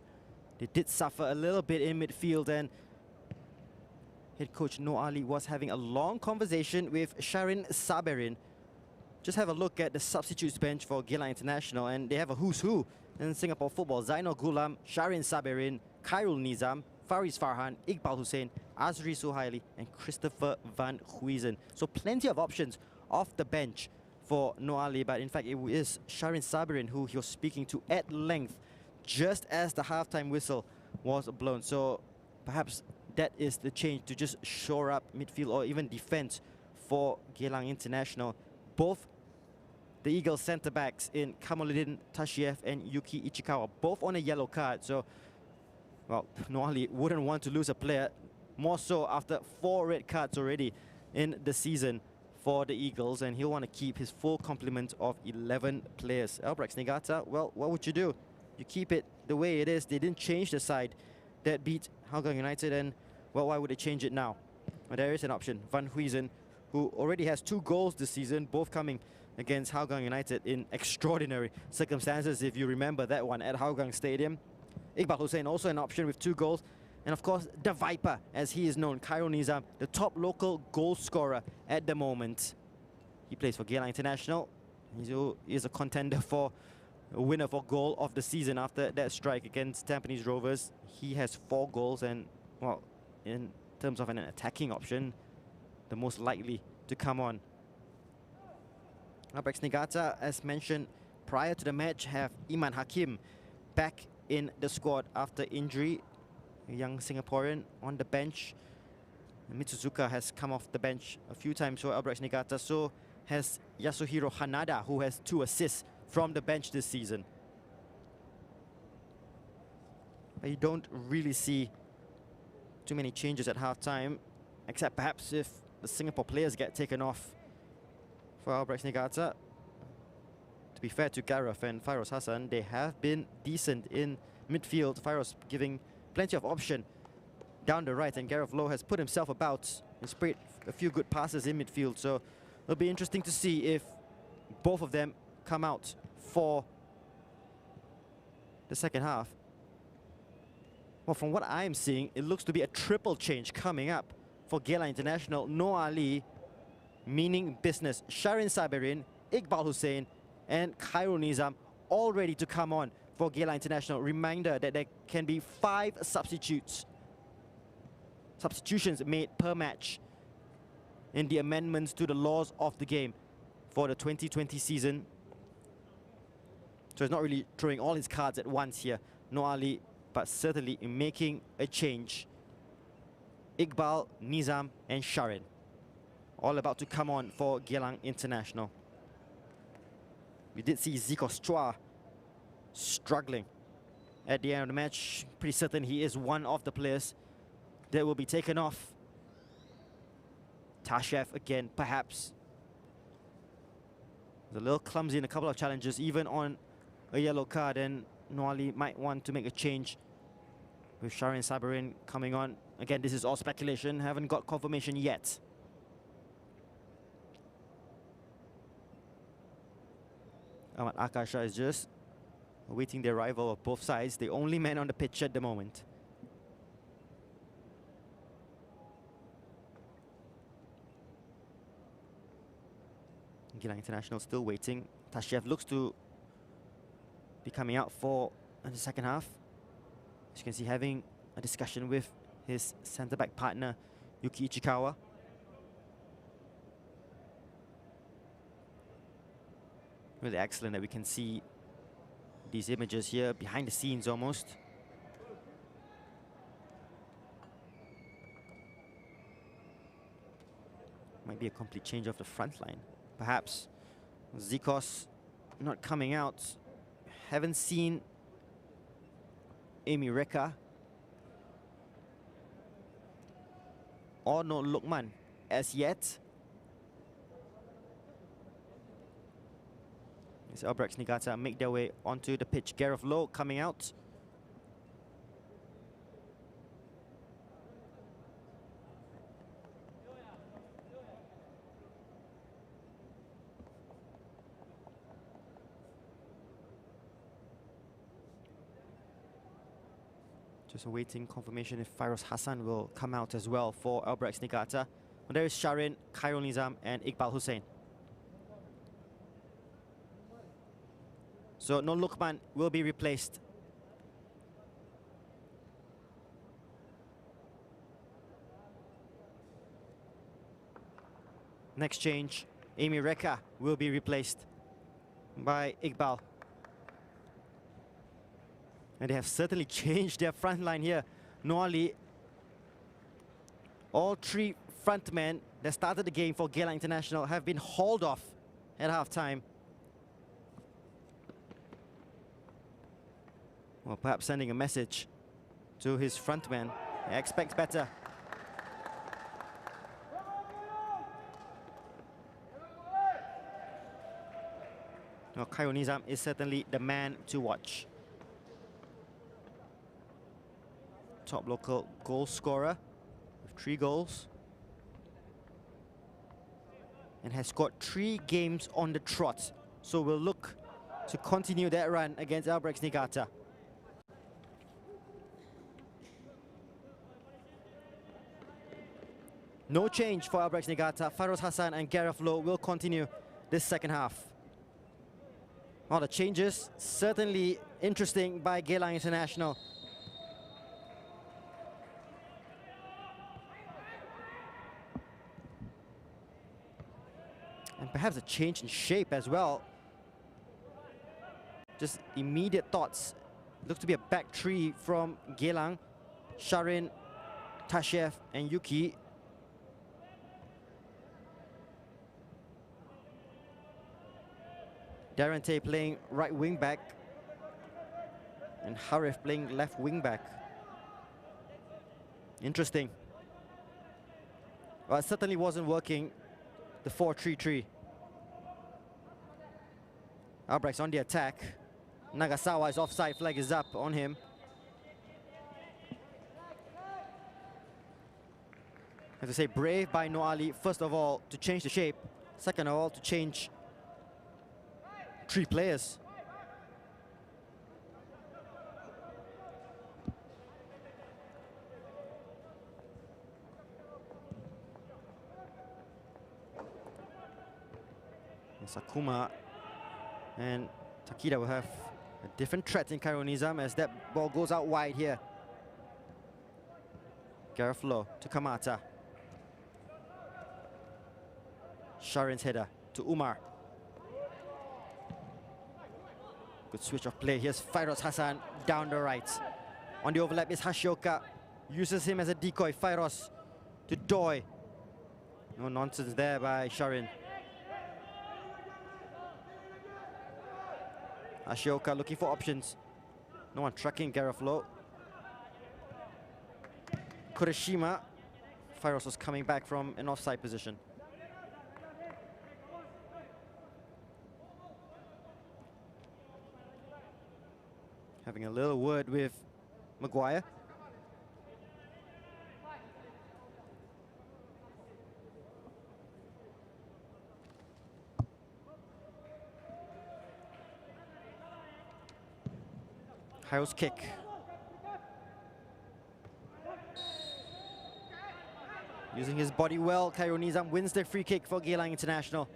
[SPEAKER 1] they did suffer a little bit in midfield, and head coach Noor Ali was having a long conversation with Sharin Saberin. Just have a look at the substitutes bench for Geylang International, and they have a who's who in Singapore football. Zainal Ghulam, Sharin Saberin, Khairul Nizam, Faris Farhan, Iqbal Hussein, Azri Suhaili, and Christopher Van Huizen. So plenty of options off the bench for Noor Ali, but in fact it is Sharin Saberin who he was speaking to at length just as the halftime whistle was blown. So perhaps that is the change to just shore up midfield or even defense for Geylang International. Both the Eagles centre-backs in Kamaluddin Tashiev and Yuki Ichikawa, both on a yellow card. So, well, Noor Ali wouldn't want to lose a player, more so after 4 red cards already in the season for the Eagles, and he'll want to keep his full complement of 11 players. Albirex Niigata, well, what would you do? You keep it the way it is. They didn't change the side that beat Hougang United, and, well, why would they change it now? Well, there is an option. Van Huizen, who already has 2 goals this season, both coming against Hougang United in extraordinary circumstances, if you remember that one at Hougang Stadium. Iqbal Hussein also an option with 2 goals. And of course, the Viper, as he is known, Khairul Nizam, the top local goal scorer at the moment. He plays for Geylang International. He is a contender for a winner for goal of the season after that strike against Tampines Rovers. He has 4 goals and, well, in terms of an attacking option, the most likely to come on. Albirex Niigata, as mentioned prior to the match, have Iman Hakim back in the squad after injury. A young Singaporean on the bench. Mitsuzuka has come off the bench a few times for Albirex Niigata. So has Yasuhiro Hanada, who has 2 assists from the bench this season. But you don't really see too many changes at halftime, except perhaps if the Singapore players get taken off for Albirex Niigata. To be fair to Gareth and Fairoz Hassan, they have been decent in midfield. Fairoz giving plenty of option down the right, and Gareth Lowe has put himself about and sprayed a few good passes in midfield. So it'll be interesting to see if both of them come out for the second half. Well, from what I'm seeing, it looks to be a triple change coming up for Geylang International. Noor Ali, meaning business. Sharin Saberin, Iqbal Hussein, and Khairul Nizam all ready to come on for Geylang International. Reminder that there can be 5 substitutions made per match in the amendments to the laws of the game for the 2020 season. So it's not really throwing all his cards at once here, Noor Ali, but certainly making a change. Iqbal, Nizam, and Sharin, all about to come on for Geylang International. We did see Zico Chua struggling at the end of the match. Pretty certain he is one of the players that will be taken off. Tashev again, perhaps. He's a little clumsy in a couple of challenges, even on a yellow card, and Noor Ali might want to make a change with Sharin Saberin coming on. Again, this is all speculation, haven't got confirmation yet. Ahmad Akasha is just awaiting the arrival of both sides, the only man on the pitch at the moment. Geylang International still waiting. Tashiev looks to be coming out for the second half. As you can see, having a discussion with his centre-back partner, Yuki Ichikawa. Really excellent that we can see these images here behind the scenes almost. Might be a complete change of the front line. Perhaps Zikos not coming out. Haven't seen Amy Reka or no Lukman as yet. As Albirex Niigata make their way onto the pitch. Gareth Lowe coming out. Just awaiting confirmation if Fairoz Hassan will come out as well for Albirex Niigata. And there is Sharin, Khairul Nizam and Iqbal Hussain. So Nur Luqman will be replaced. Next change, Amy Reka will be replaced by Iqbal. And they have certainly changed their front line here. Noali, all three frontmen that started the game for Geylang International have been hauled off at halftime. Well, perhaps sending a message to his frontman. Expect better. Now, Khairul Nizam is certainly the man to watch. Top local goal scorer with 3 goals. And has scored 3 games on the trot. So we'll look to continue that run against Albirex Niigata. No change for Albirex Niigata. Fairoz Hassan and Gareth Lowe will continue this second half. All the changes, certainly interesting by Geylang International. And perhaps a change in shape as well. Just immediate thoughts. Looks to be a back three from Geylang. Sharin, Tashev and Yuki. Darren Tay playing right wing back and Harif playing left wing back. Interesting. Well, it certainly wasn't working, the 4-3-3. Albirex on the attack. Nagasawa's offside flag is up on him. I have to say, brave by Noali, first of all, to change the shape. Second of all, to change 3 players. And Sakuma and Takida will have a different threat in Khairul Nizam as that ball goes out wide here. Gareth Lowe to Kamata. Sharin's header to Umar. Good switch of play. Here's Fairoz Hassan down the right. On the overlap is Hashioka. Uses him as a decoy. Fairoz to Doi. No nonsense there by Sharin. Hashioka looking for options. No one tracking Gareth Lowe. Kurashima. Fairoz was coming back from an offside position. Having a little word with Maguire. Khairul's kick. Using his body well, Khairul Nizam wins the free kick for Geylang International.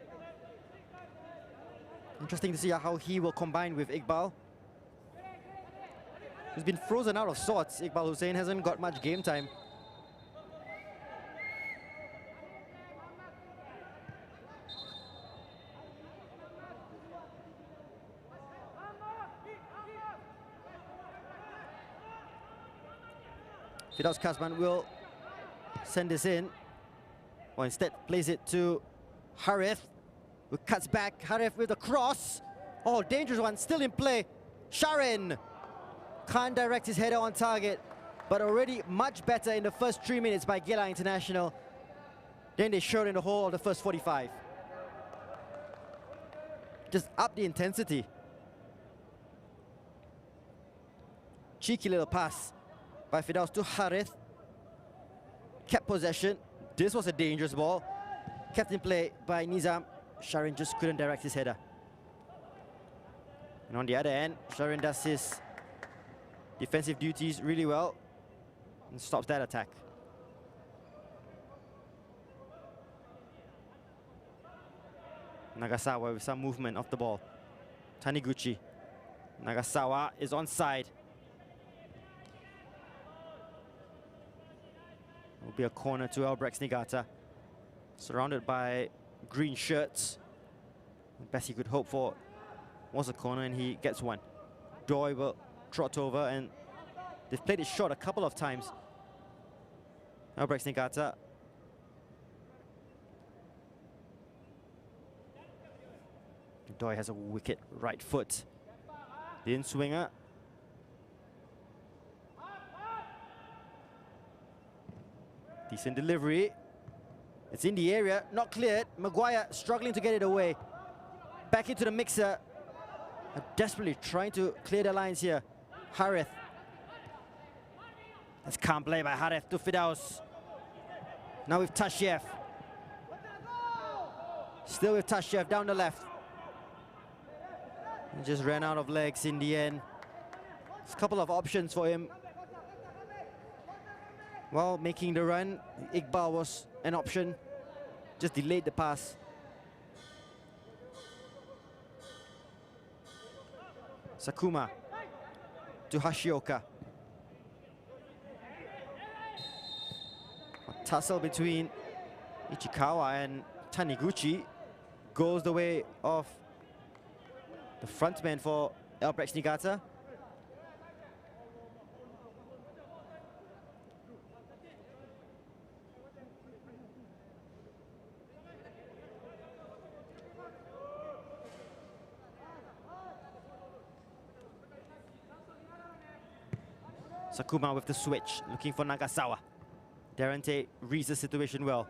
[SPEAKER 1] Interesting to see how he will combine with Iqbal. He's been frozen out of sorts. Iqbal Hussain hasn't got much game time. Firdaus Kazman will send this in, or instead plays it to Harith, who cuts back. Harith with a cross. Oh, dangerous one, still in play. Sharin can't direct his header on target, but already much better in the first 3 minutes by Geylang International. Then they showed in the whole of the first 45. Just up the intensity. Cheeky little pass by Firdaus to Harith. Kept possession. This was a dangerous ball. Kept in play by Nizam. Sharin just couldn't direct his header. And on the other end, Sharin does his defensive duties really well. and stops that attack. Nagasawa with some movement off the ball. Taniguchi. Nagasawa is onside. It will be a corner to Albirex Niigata. Surrounded by green shirts. The best he could hope for was a corner, and he gets one. Doi will trot over, and they've played it short a couple of times. Albirex Niigata. Doi has a wicked right foot. The in-swinger. Decent delivery. It's in the area, not cleared. Maguire struggling to get it away. Back into the mixer. Desperately trying to clear the lines here. Harith. That's calm play by Harith to Fidaus. Now with Tashiev. Still with Tashiev down the left. He just ran out of legs in the end. There's a couple of options for him. While making the run, Iqbal was an option. Just delayed the pass. Sakuma to Hashioka. A tussle between Ichikawa and Taniguchi goes the way of the frontman for Albirex Niigata. Sakuma with the switch, looking for Nagasawa. Darente reads the situation well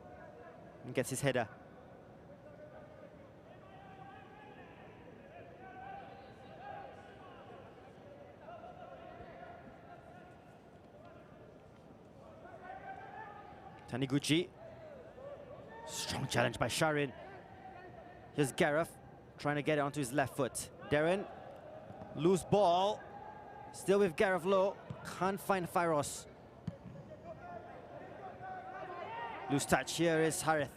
[SPEAKER 1] and gets his header. Taniguchi. Strong challenge by Sharin. Here's Gareth trying to get it onto his left foot. Darren, loose ball. Still with Gareth low. Can't find Fyros. Loose touch. Here is Harith.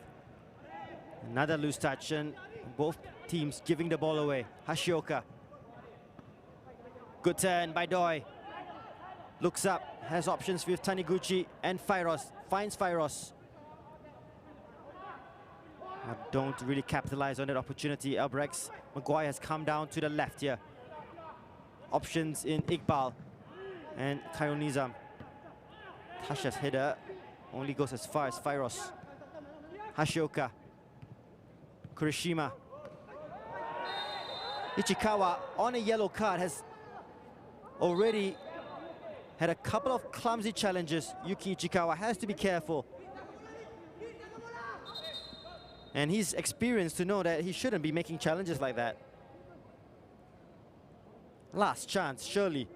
[SPEAKER 1] Another loose touch, and both teams giving the ball away. Hashioka. Good turn by Doi. Looks up, has options with Taniguchi and Fyros. Finds Fyros. Don't really capitalize on that opportunity. Albirex. Maguire has come down to the left here. Options in Iqbal and Khairul Nizam. Tasha's header only goes as far as Fyros. Hashioka. Kurishima. Ichikawa on a yellow card has already had a couple of clumsy challenges. Yuki Ichikawa has to be careful. And he's experienced to know that he shouldn't be making challenges like that. Last chance, surely.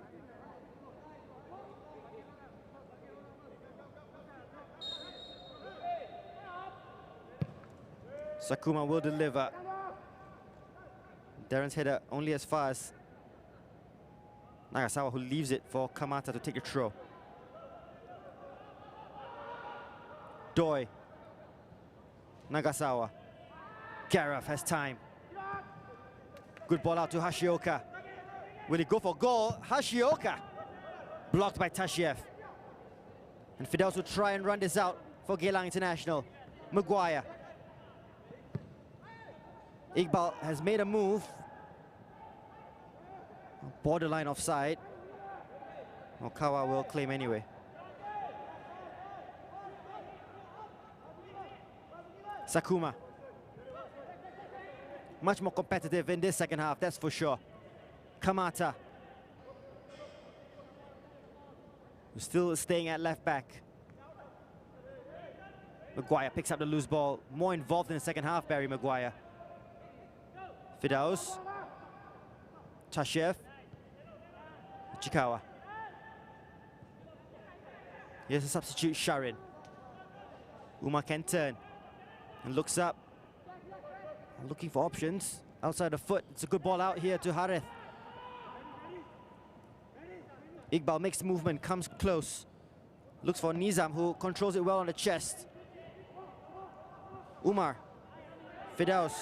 [SPEAKER 1] Sakuma will deliver. Darren's header only as far as Nagasawa, who leaves it for Kamata to take a throw. Doi. Nagasawa. Gareth has time. Good ball out to Hashioka. Will he go for goal? Hashioka. Blocked by Tashiev. And Fidelis will try and run this out for Geylang International. Maguire. Iqbal has made a move. Borderline offside. Okawa will claim anyway. Sakuma. Much more competitive in this second half, that's for sure. Kamata. Still staying at left back. Maguire picks up the loose ball. More involved in the second half, Barry Maguire. Fidaus. Tashiev. Ichikawa. Here's a substitute, Sharin. Uma can turn and looks up. Looking for options outside the foot. It's a good ball out here to Harith. Iqbal makes the movement, comes close. Looks for Nizam, who controls it well on the chest. Umar. Firdaus.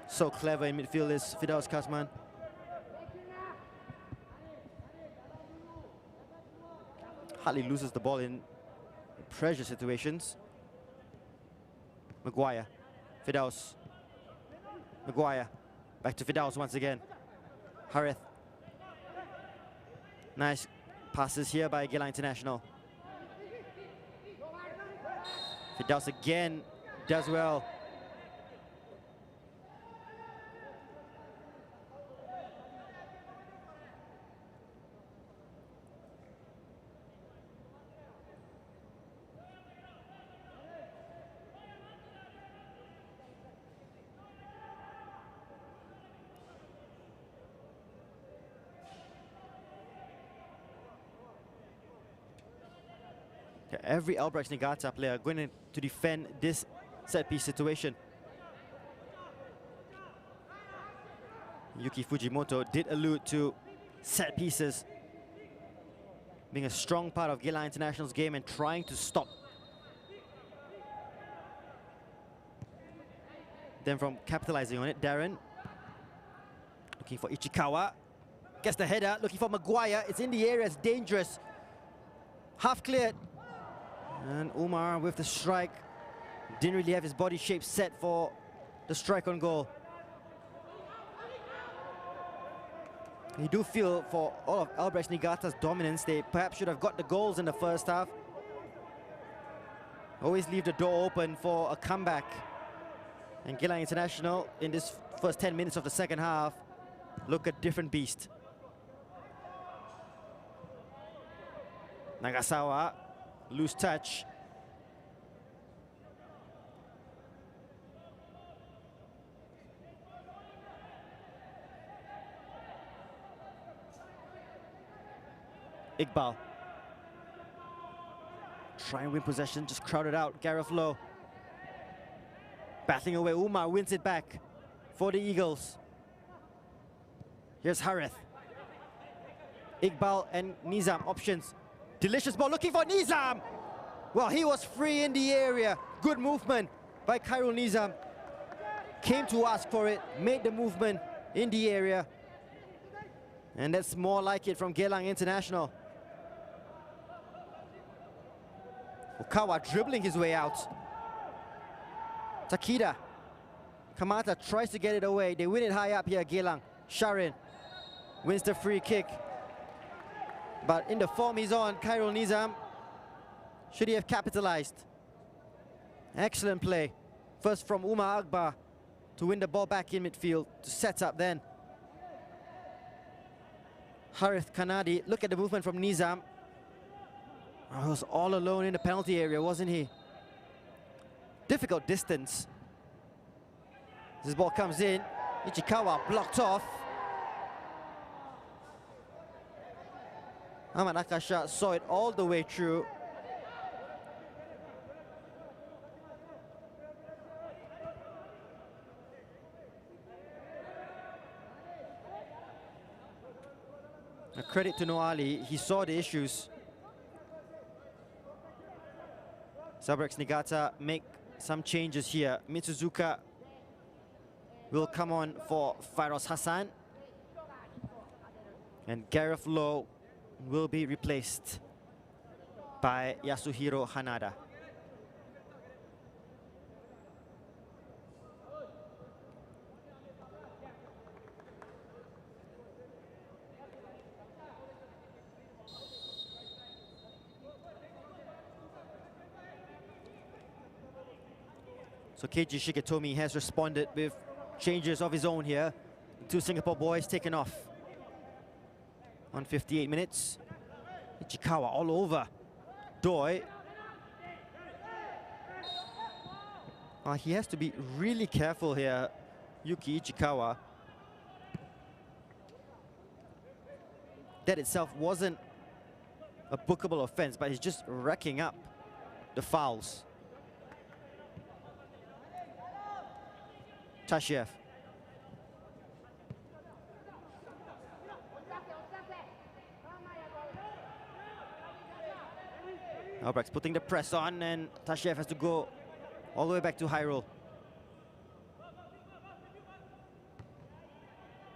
[SPEAKER 1] So clever in midfield is Firdaus Kasman. Hardly loses the ball in pressure situations. Maguire. Firdaus. Maguire. Back to Firdaus once again. Harith. Nice passes here by Geylang International. Firdaus again does well. Every Albirex Niigata player going to defend this set-piece situation. Yuki Fujimoto did allude to set pieces being a strong part of Geylang International's game and trying to stop them from capitalizing on it. Darren looking for Ichikawa, gets the header, looking for Maguire. It's in the area, it's dangerous. Half cleared. And Umar with the strike. Didn't really have his body shape set for the strike on goal. You do feel for all of Albirex Niigata's dominance, they perhaps should have got the goals in the first half. Always leave the door open for a comeback. And Geylang International, in this first 10 minutes of the second half, look a different beast. Nagasawa, loose touch. Iqbal. Try and win possession, just crowded out. Gareth Lowe. Battling away, Umar wins it back for the Eagles. Here's Harith. Iqbal and Nizam options. Delicious ball, looking for Nizam! Well, he was free in the area. Good movement by Khairul Nizam. Came to ask for it, made the movement in the area. And that's more like it from Geylang International. Okawa dribbling his way out. Takida. Kamata tries to get it away. They win it high up here, Geylang. Sharin wins the free kick. But in the form he's on, Khairul Nizam, should he have capitalized? Excellent play. First from Umar Akbar to win the ball back in midfield, to set up then. Harith Kanadi, look at the movement from Nizam. Oh, he was all alone in the penalty area, wasn't he? Difficult distance. This ball comes in. Ichikawa blocked off. Ahmad Akasha saw it all the way through. A credit to Noali, he saw the issues. Albirex Niigata make some changes here. Mitsuzuka will come on for Fairoz Hassan. And Gareth Lowe will be replaced by Yasuhiro Hanada. So Keiji Shigetomi has responded with changes of his own here. The two Singapore boys taken off. On 58 minutes. Ichikawa all over. Doi. He has to be really careful here, Yuki Ichikawa. That itself wasn't a bookable offense, but he's just racking up the fouls. Tashiev. Albirex putting the press on, and Tashiev has to go all the way back to high roll.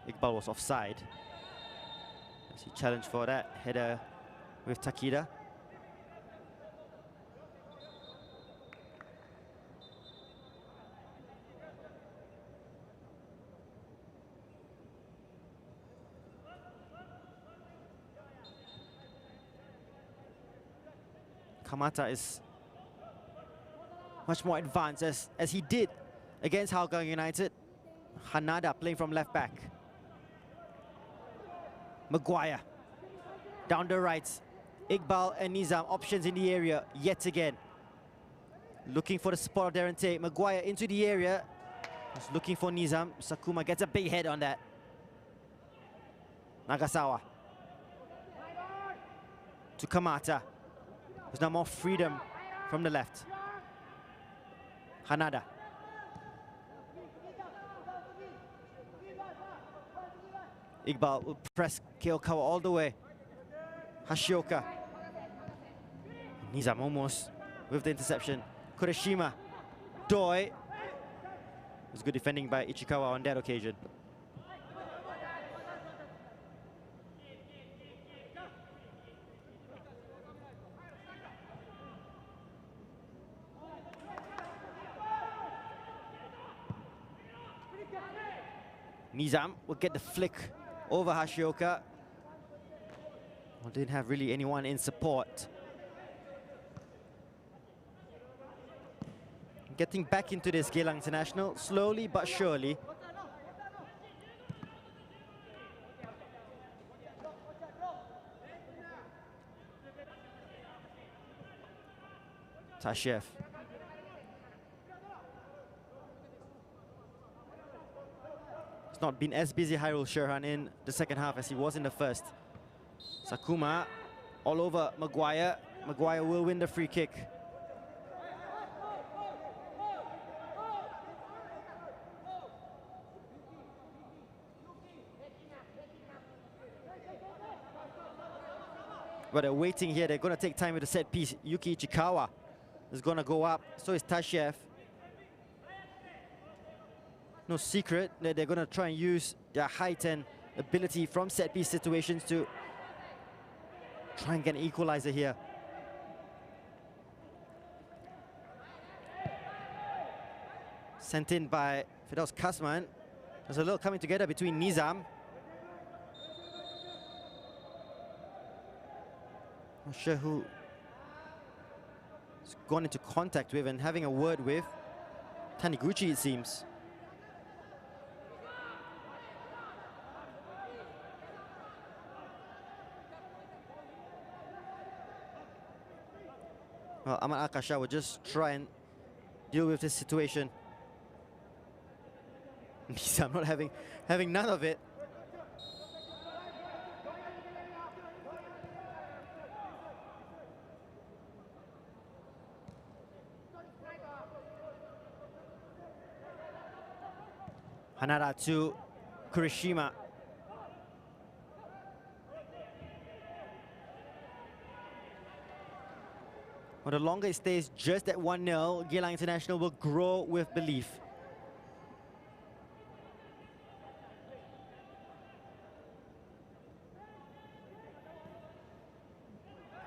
[SPEAKER 1] Iqbal was offside as he challenged for that header with Takida. Kamata is much more advanced as he did against Hougang United. Hanada playing from left back. Maguire down the right. Iqbal and Nizam options in the area yet again. Looking for the support of Darren Tate. Maguire into the area. He's looking for Nizam. Sakuma gets a big head on that. Nagasawa to Kamata. There's now more freedom from the left. Hanada. Iqbal will press Keokawa all the way. Hashioka. Nizam almost with the interception. Kurashima. Doi. It was good defending by Ichikawa on that occasion. Nizam will get the flick over Hashioka. Well, didn't have really anyone in support. Getting back into this Geylang International, slowly but surely. Tashiev. It's not been as busy Hyrule Sherhan in the second half as he was in the first. Sakuma all over Maguire. Maguire will win the free kick. But they're waiting here. They're going to take time with the set piece. Yuki Ichikawa is going to go up. So is Tashiev. No secret that they're going to try and use their height and ability from set piece situations to try and get an equalizer here. Sent in by Firdaus Kasman. There's a little coming together between Nizam. Not sure who he's gone into contact with and having a word with. Taniguchi, it seems. Well, Ahmad Akasha will just try and deal with this situation. Nizam not having none of it. Hanada to Kurishima. Well, the longer it stays just at 1-0, Geylang International will grow with belief.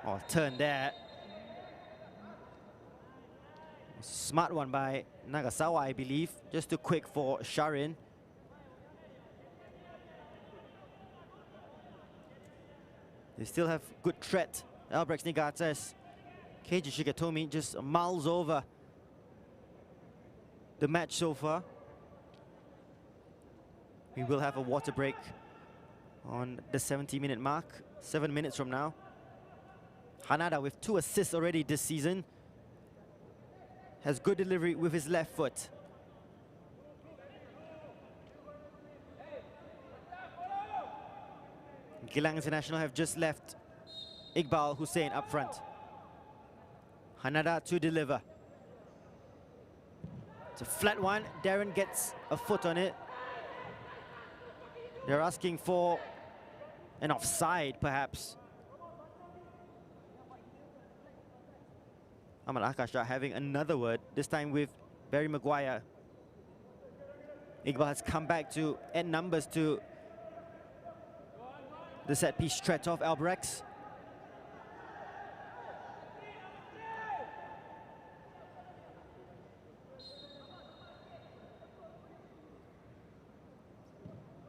[SPEAKER 1] Oh, turn there. Smart one by Nagasawa, I believe. Just too quick for Sharin. They still have good threat. Albirex Niigata as Keiji Shigetomi just miles over the match so far. We will have a water break on the 70-minute mark, 7 minutes from now. Hanada with 2 assists already this season. Has good delivery with his left foot. Geylang International have just left Iqbal Hussein up front. Hanada to deliver. It's a flat one. Darren gets a foot on it. They're asking for an offside, perhaps. Ahmad Akasha having another word, this time with Barry Maguire. Iqbal has come back to add numbers to the set-piece threat of Albirex.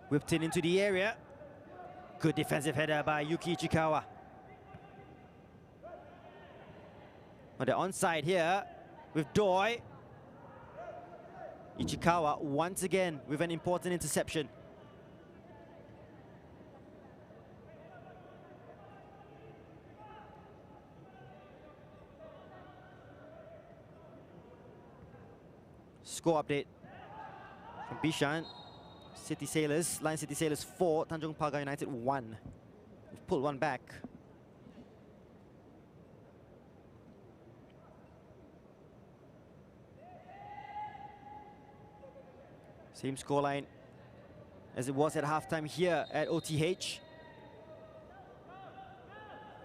[SPEAKER 1] Whipped in into the area. Good defensive header by Yuki Ichikawa. On the onside here with Doi. Ichikawa once again with an important interception. Score update from Bishan. City Sailors, Lion City Sailors 4, Tanjong Pagar United 1. We've pulled one back. Same scoreline as it was at halftime here at OTH.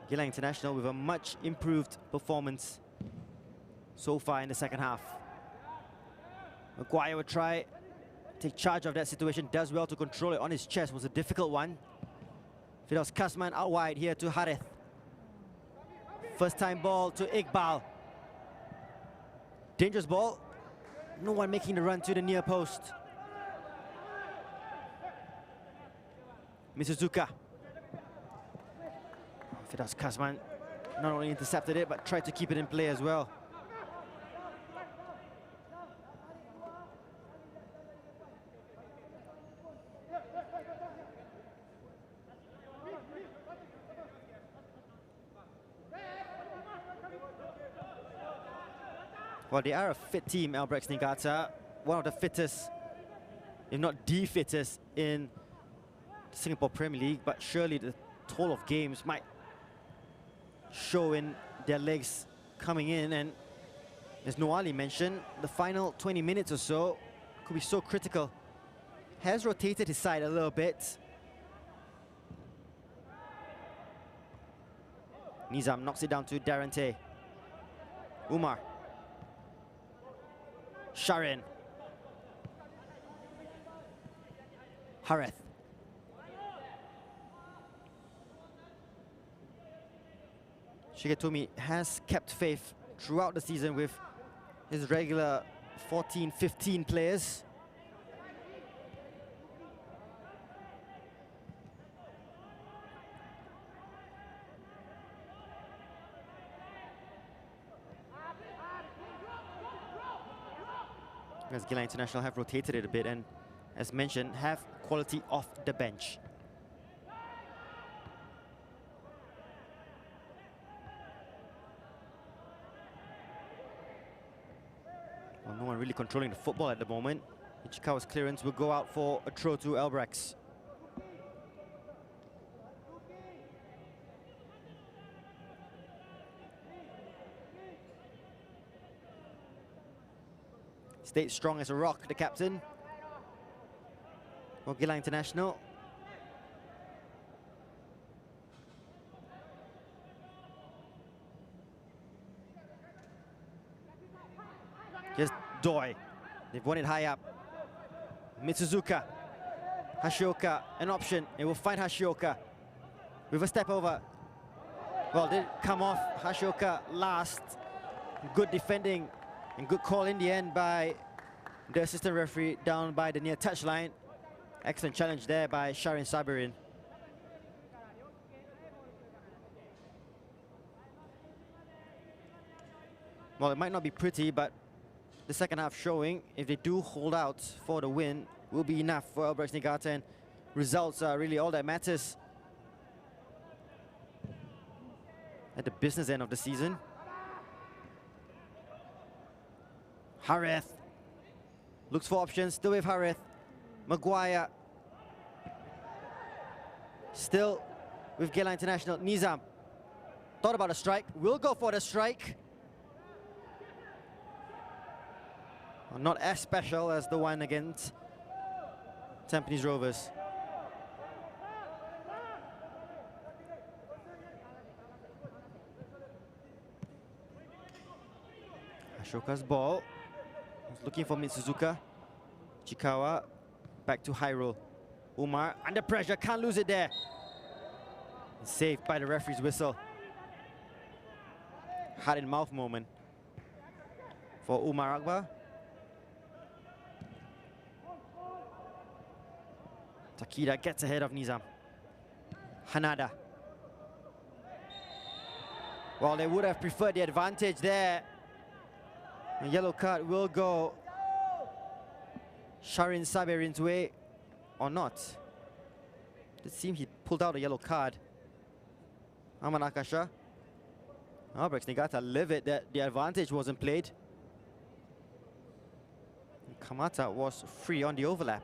[SPEAKER 1] Geylang International with a much improved performance so far in the second half. Maguire would try take charge of that situation, does well to control it on his chest, was a difficult one. Firdaus Kasman out wide here to Harith. First time ball to Iqbal. Dangerous ball. No one making the run to the near post. Mizuzuka. Firdaus Kasman not only intercepted it, but tried to keep it in play as well. Well, they are a fit team, Albirex Niigata. One of the fittest, if not the fittest, in the Singapore Premier League. But surely the toll of games might show in their legs coming in. And as Noali mentioned, the final 20 minutes or so could be so critical. Has rotated his side a little bit. Nizam knocks it down to Darante. Umar. Sharin. Harith. Shigetomi has kept faith throughout the season with his regular 14, 15 players. As Geylang International have rotated it a bit and, as mentioned, have quality off the bench. Well, no one really controlling the football at the moment. Ichikawa's clearance will go out for a throw to Albirex. Stayed strong as a rock, the captain. Well, Geylang International. Here's Doi. They've won it high up. Mitsuzuka. Hashioka, an option. It will find Hashioka with a step over. Well, did come off Hashioka last. Good defending and good call in the end by the assistant referee down by the near touchline. Excellent challenge there by Sharin Sabirin. Well, it might not be pretty, but the second half showing, if they do hold out for the win, will be enough for Albirex Niigata, and results are really all that matters at the business end of the season. Harith looks for options, still with Harith. Maguire still with Geylang International. Nizam thought about a strike, will go for the strike. Well, not as special as the one against Tampines Rovers. Ashoka's ball. He's looking for Mitsuzuka. Chikawa back to high roll. Umar under pressure, can't lose it there. Saved by the referee's whistle. Heart and mouth moment for Umar Akbar. Takida gets ahead of Nizam. Hanada. Well, they would have preferred the advantage there. The yellow card will go Sharin Saberin's way or not. It seems he pulled out a yellow card. Ahmad Akasha. Albirex Niigata livid that the advantage wasn't played. Kamata was free on the overlap.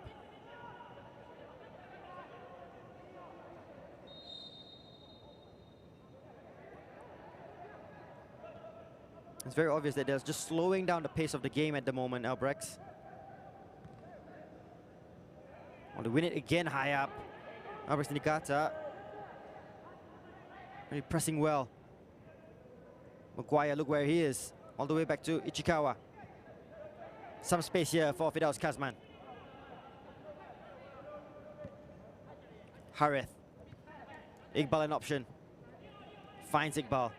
[SPEAKER 1] It's very obvious that they're just slowing down the pace of the game at the moment, Albirex. Want to win it again high up. Albirex Niigata really pressing well. Maguire, look where he is. All the way back to Ichikawa. Some space here for Fidaus Kazman. Harith. Iqbal an option. Finds Iqbal.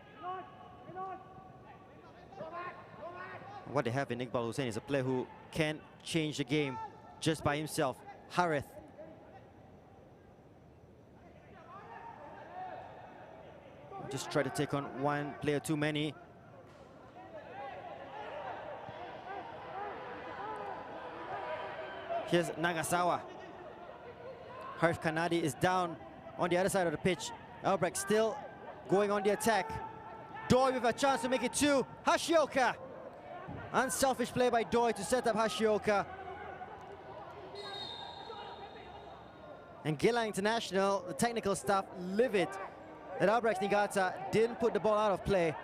[SPEAKER 1] What they have in Iqbal Hussain is a player who can change the game just by himself. Harith. Just try to take on one player too many. Here's Nagasawa. Harith Kanadi is down on the other side of the pitch. Albirex still going on the attack. Doi with a chance to make it 2. Hashioka. Unselfish play by Doi to set up Hashioka. And Geylang International, the technical staff, livid that Albirex Niigata didn't put the ball out of play.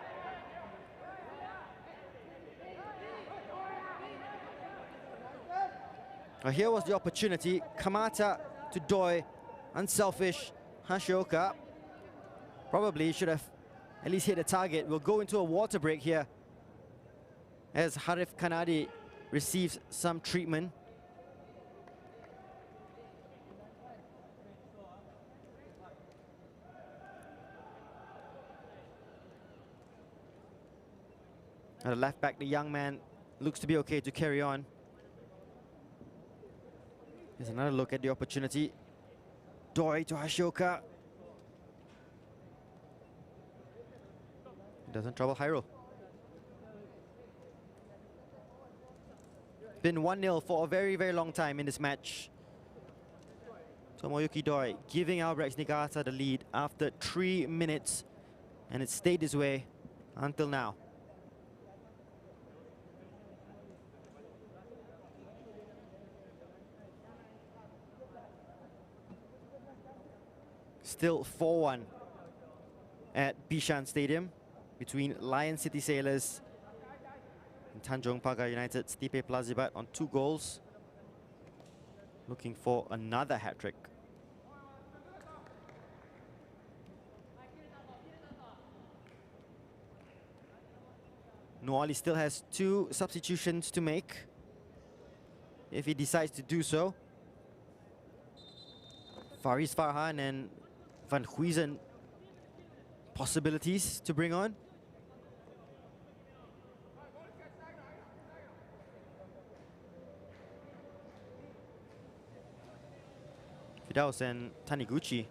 [SPEAKER 1] Well, here was the opportunity. Kamata to Doi, unselfish. Hashioka probably should have at least hit the target. We'll go into a water break here as Harith Kanadi receives some treatment. At the left back, the young man looks to be okay to carry on. Here's another look at the opportunity. Doi to Hashioka. Doesn't trouble Hyrule. Been 1-0 for a very, very long time in this match. Tomoyuki Doi giving Albirex Niigata the lead after 3 minutes. And it stayed this way until now. Still 4-1 at Bishan Stadium between Lion City Sailors and Tanjong Pagar United. Stipe Plazibat on 2 goals, looking for another hat-trick. Noali still has 2 substitutions to make if he decides to do so. Faris Farhan and Van Huizen possibilities to bring on. Fidaus and Taniguchi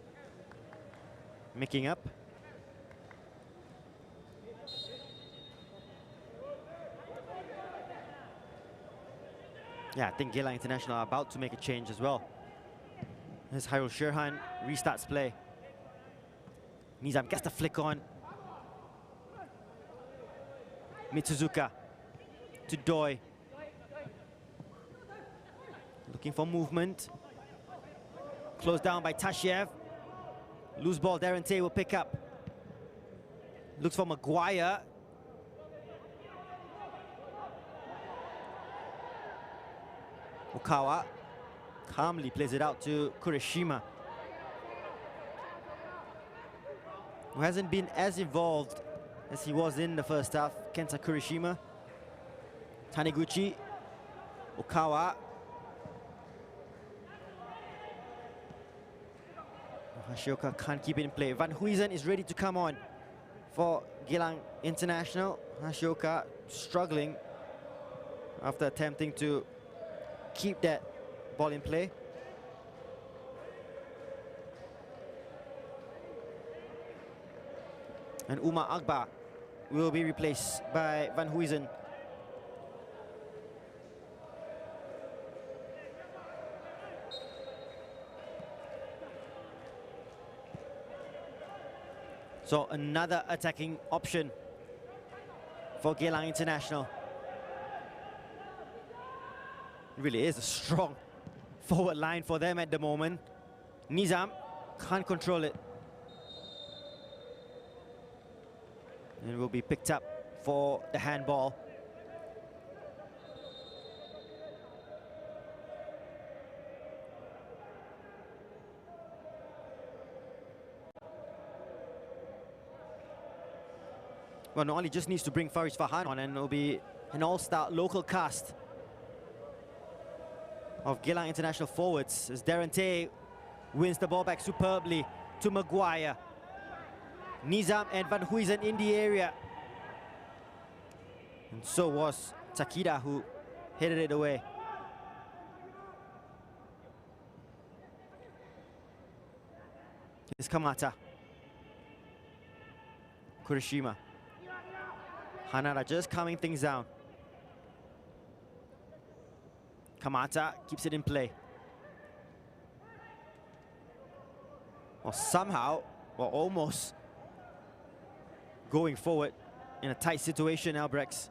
[SPEAKER 1] making up. Yeah, I think Geylang International are about to make a change as well. As Hyrule Shirhan restarts play. Nizam gets the flick on. Mitsuzuka to Doi. Looking for movement. Closed down by Tashiev. Loose ball, Darren Tay will pick up. Looks for Maguire. Okawa calmly plays it out to Kurishima, who hasn't been as involved as he was in the first half. Kenta Kurishima. Taniguchi, Okawa. Hashioka can't keep it in play. Van Huysen is ready to come on for Geylang International. Hashioka struggling after attempting to keep that ball in play. And Umar Akbar will be replaced by Van Huysen. So another attacking option for Geylang International. It really is a strong forward line for them at the moment. Nizam can't control it. And will be picked up for the handball. Well, Noali just needs to bring Faris Farhan on, and it'll be an all-star local cast of Geylang International forwards as Darren Tay wins the ball back superbly to Maguire. Nizam and Van Huysen in the area. And so was Takida, who headed it away. It's Kamata. Kurishima. Hanada just calming things down. Kamata keeps it in play. Or somehow, or almost, going forward in a tight situation, Albirex.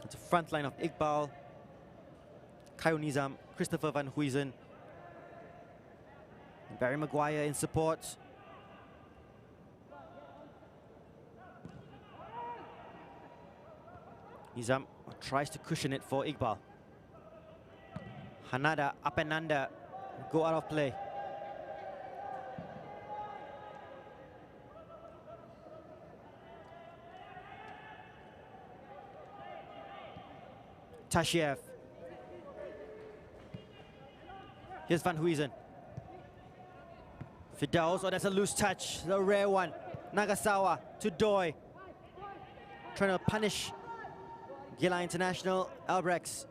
[SPEAKER 1] It's a front line of Iqbal, Kayo Nizam, Christopher Van Huysen, Barry Maguire in support. Nizam tries to cushion it for Iqbal. Hanada up and under, go out of play. Tashiev. Here's Van Huysen. Fidaus, oh, that's a loose touch, the rare one. Nagasawa to Doi. Trying to punish Geylang International. Albirex.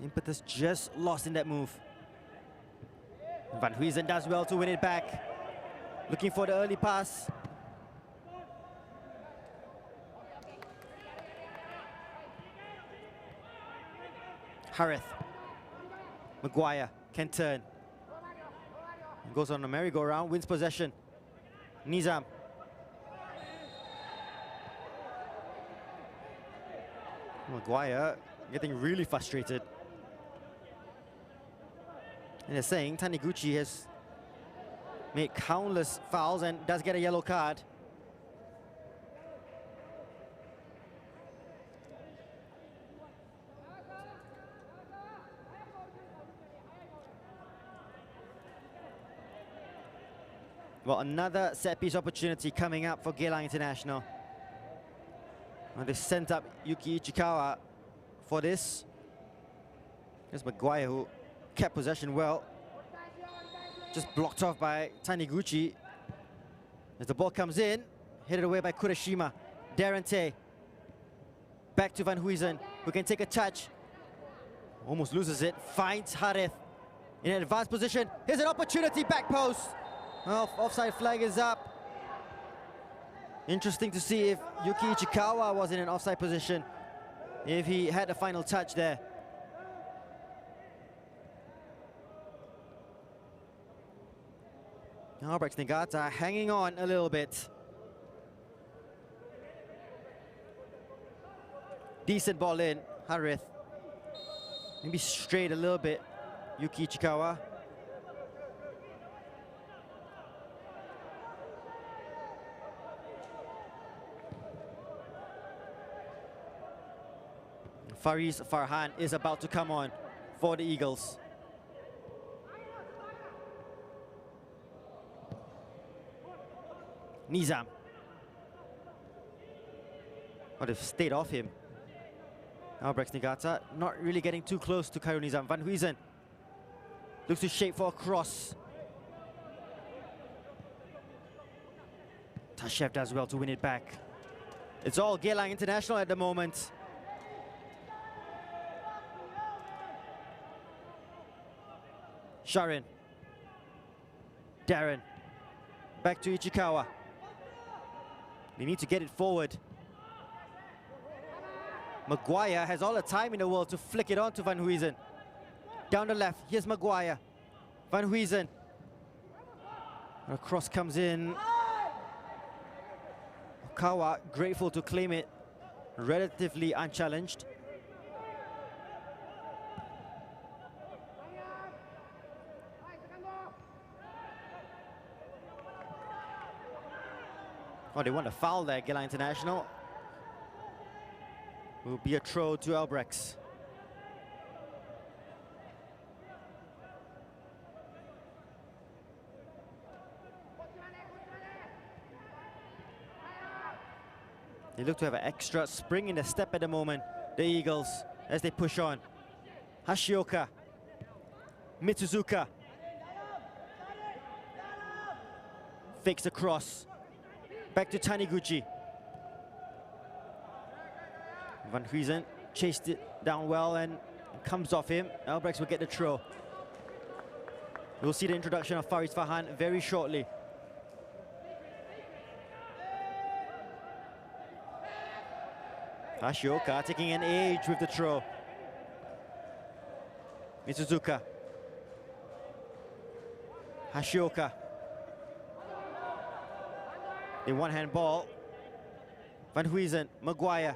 [SPEAKER 1] Impetus just lost in that move. Van Huysen does well to win it back. Looking for the early pass. Harith. Maguire can turn. Goes on a merry-go-round, wins possession. Nizam. Maguire getting really frustrated. And they're saying Taniguchi has made countless fouls and does get a yellow card. Well, another set-piece opportunity coming up for Geylang International. And they sent up Yuki Ichikawa for this. Here's Maguire, who kept possession well. Just blocked off by Taniguchi. As the ball comes in, headed away by Kurashima. Darren Tay. Back to Van Huysen, who can take a touch. Almost loses it, finds Harith in an advanced position. Here's an opportunity, back post. Well, offside flag is up. Interesting to see if Yuki Ichikawa was in an offside position, if he had a final touch there. Albirex Niigata hanging on a little bit. Decent ball in, Harith. Maybe strayed a little bit, Yuki Ichikawa. Faris Farhan is about to come on for the Eagles. Nizam. Oh, they've stayed off him. Albirex Niigata not really getting too close to Khairul Nizam. Van Huysen looks to shape for a cross. Tashev does well to win it back. It's all Geylang International at the moment. Sharin. Darren. Back to Ichikawa. They need to get it forward. Maguire has all the time in the world to flick it on to Van Huysen. Down the left, here's Maguire. Van Huysen. A cross comes in. Okawa grateful to claim it, relatively unchallenged. Oh, they want a foul there, Geylang International. Will be a throw to Albirex. They look to have an extra spring in the step at the moment, the Eagles, as they push on. Hashioka, Mitsuzuka. Fakes the cross. Back to Taniguchi. Van Huysen chased it down well and comes off him. Albirex will get the throw. We'll see the introduction of Faris Farhan very shortly. Hashioka taking an age with the throw. Mitsuzuka. Hashioka. A one-hand ball. Van Huysen, Maguire.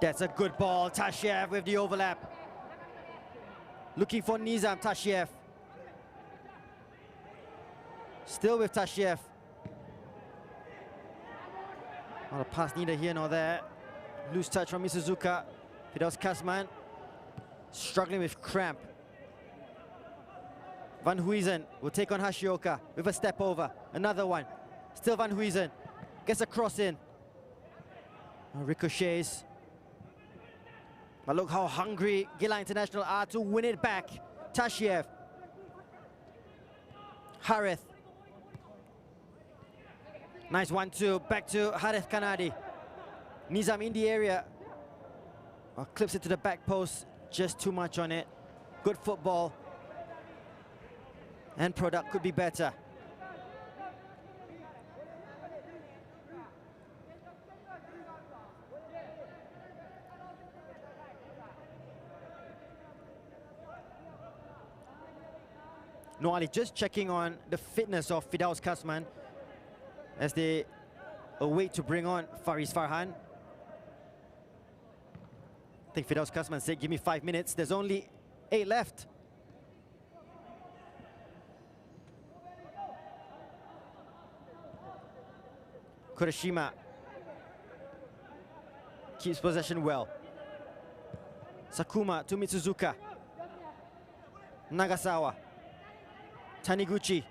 [SPEAKER 1] That's a good ball. Tashev with the overlap. Looking for Nizam, Tashev. Still with Tashev. Not a pass neither here nor there. Loose touch from Mitsuzuka. Firdaus Kasman struggling with cramp. Van Huysen will take on Hashioka with a step over. Another one. Still Van Huysen. Gets a cross in. Ricochets. But look how hungry Geylang International are to win it back. Tashev. Harith. Nice 1-2. Back to Harith Kanadi. Nizam in the area. Clips it to the back post. Just too much on it. Good football. And product could be better. Noali just checking on the fitness of Firdaus Kasman as they await to bring on Faris Farhan. I think Firdaus Kasman said, give me 5 minutes. There's only 8 left. Kurashima keeps possession well. Sakuma to Mitsuzuka. Nagasawa. Taniguchi.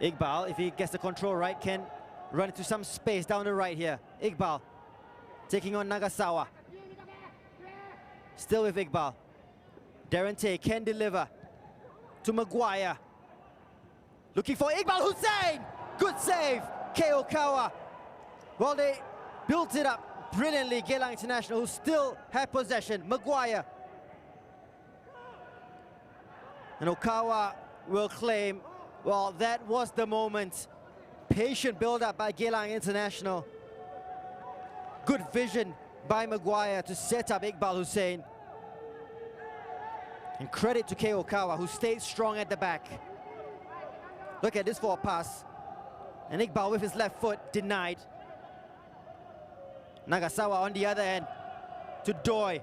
[SPEAKER 1] Iqbal, if he gets the control right, can run into some space down the right here. Iqbal taking on Nagasawa. Still with Iqbal. Darren Tay can deliver to Maguire. Looking for Iqbal Hussain! Good save! Kei Okawa. Well, they built it up brilliantly. Geylang International, who still have possession. Maguire. And Okawa will claim, well, that was the moment. Patient build-up by Geylang International. Good vision by Maguire to set up Iqbal Hussain. And credit to Kei Okawa, who stayed strong at the back. Look at this for a pass. And Iqbal with his left foot denied. Nagasawa on the other end to Doi.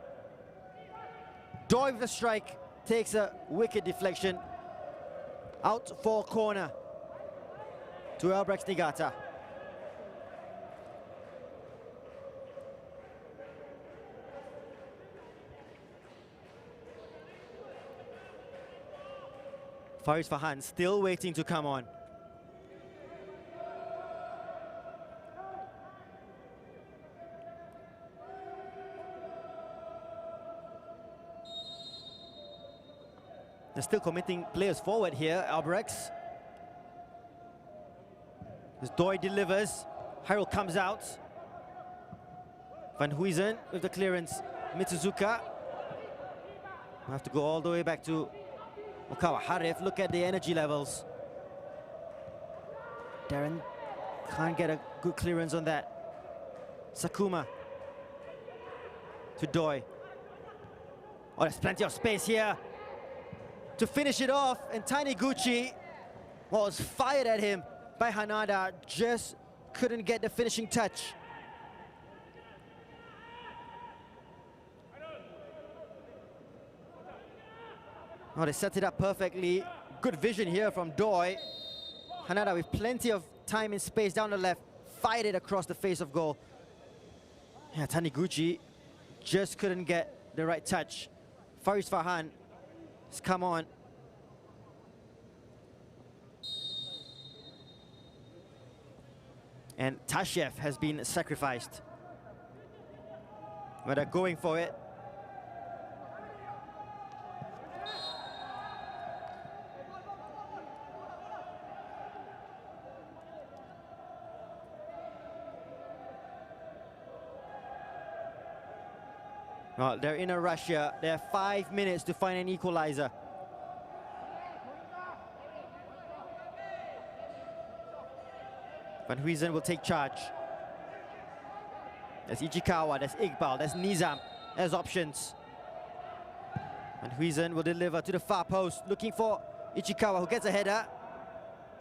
[SPEAKER 1] Doi with a strike takes a wicked deflection. Out for corner to Albirex Niigata. Faris Farhan still waiting to come on. They're still committing players forward here, Albirex. As Doi delivers, Harold comes out. Van Huysen with the clearance. Mitsuzuka. We'll have to go all the way back to Okawa. Harif, look at the energy levels. Darren can't get a good clearance on that. Sakuma to Doi. Oh, there's plenty of space here to finish it off, and Taniguchi was fired at him by Hanada, just couldn't get the finishing touch. Oh, they set it up perfectly. Good vision here from Doi. Hanada with plenty of time and space down the left, fired it across the face of goal. Yeah, Taniguchi just couldn't get the right touch. Faris Farhan has come on. And Tashev has been sacrificed. But they're going for it. Well, they're in a rush here. They have 5 minutes to find an equalizer. Van Huysen will take charge. There's Ichikawa, there's Iqbal, there's Nizam. There's options. Van Huysen will deliver to the far post, looking for Ichikawa, who gets a header.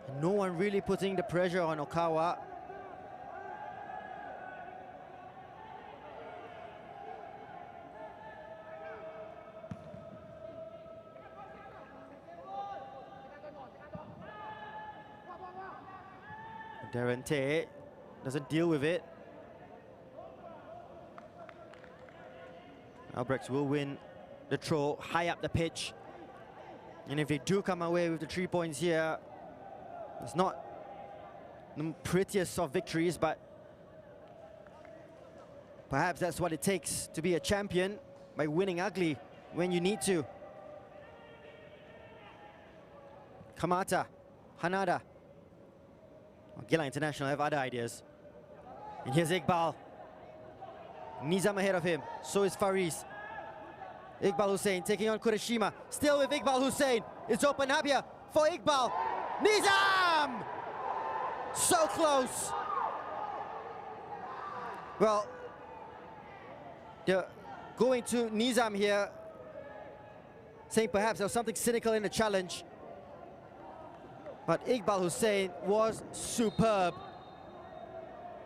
[SPEAKER 1] And no one really putting the pressure on Okawa. Darren Tay doesn't deal with it. Albirex will win the throw high up the pitch. And if they do come away with the 3 points here, it's not the prettiest of victories, but perhaps that's what it takes to be a champion, by winning ugly when you need to. Kamata, Hanada. Geylang International have other ideas. And here's Iqbal. Nizam ahead of him. So is Faris. Iqbal Hussein taking on Kurashima. Still with Iqbal Hussein. It's open up here for Iqbal. Nizam! So close. Well, they're going to Nizam here, saying perhaps there was something cynical in the challenge. But Iqbal Hussein was superb.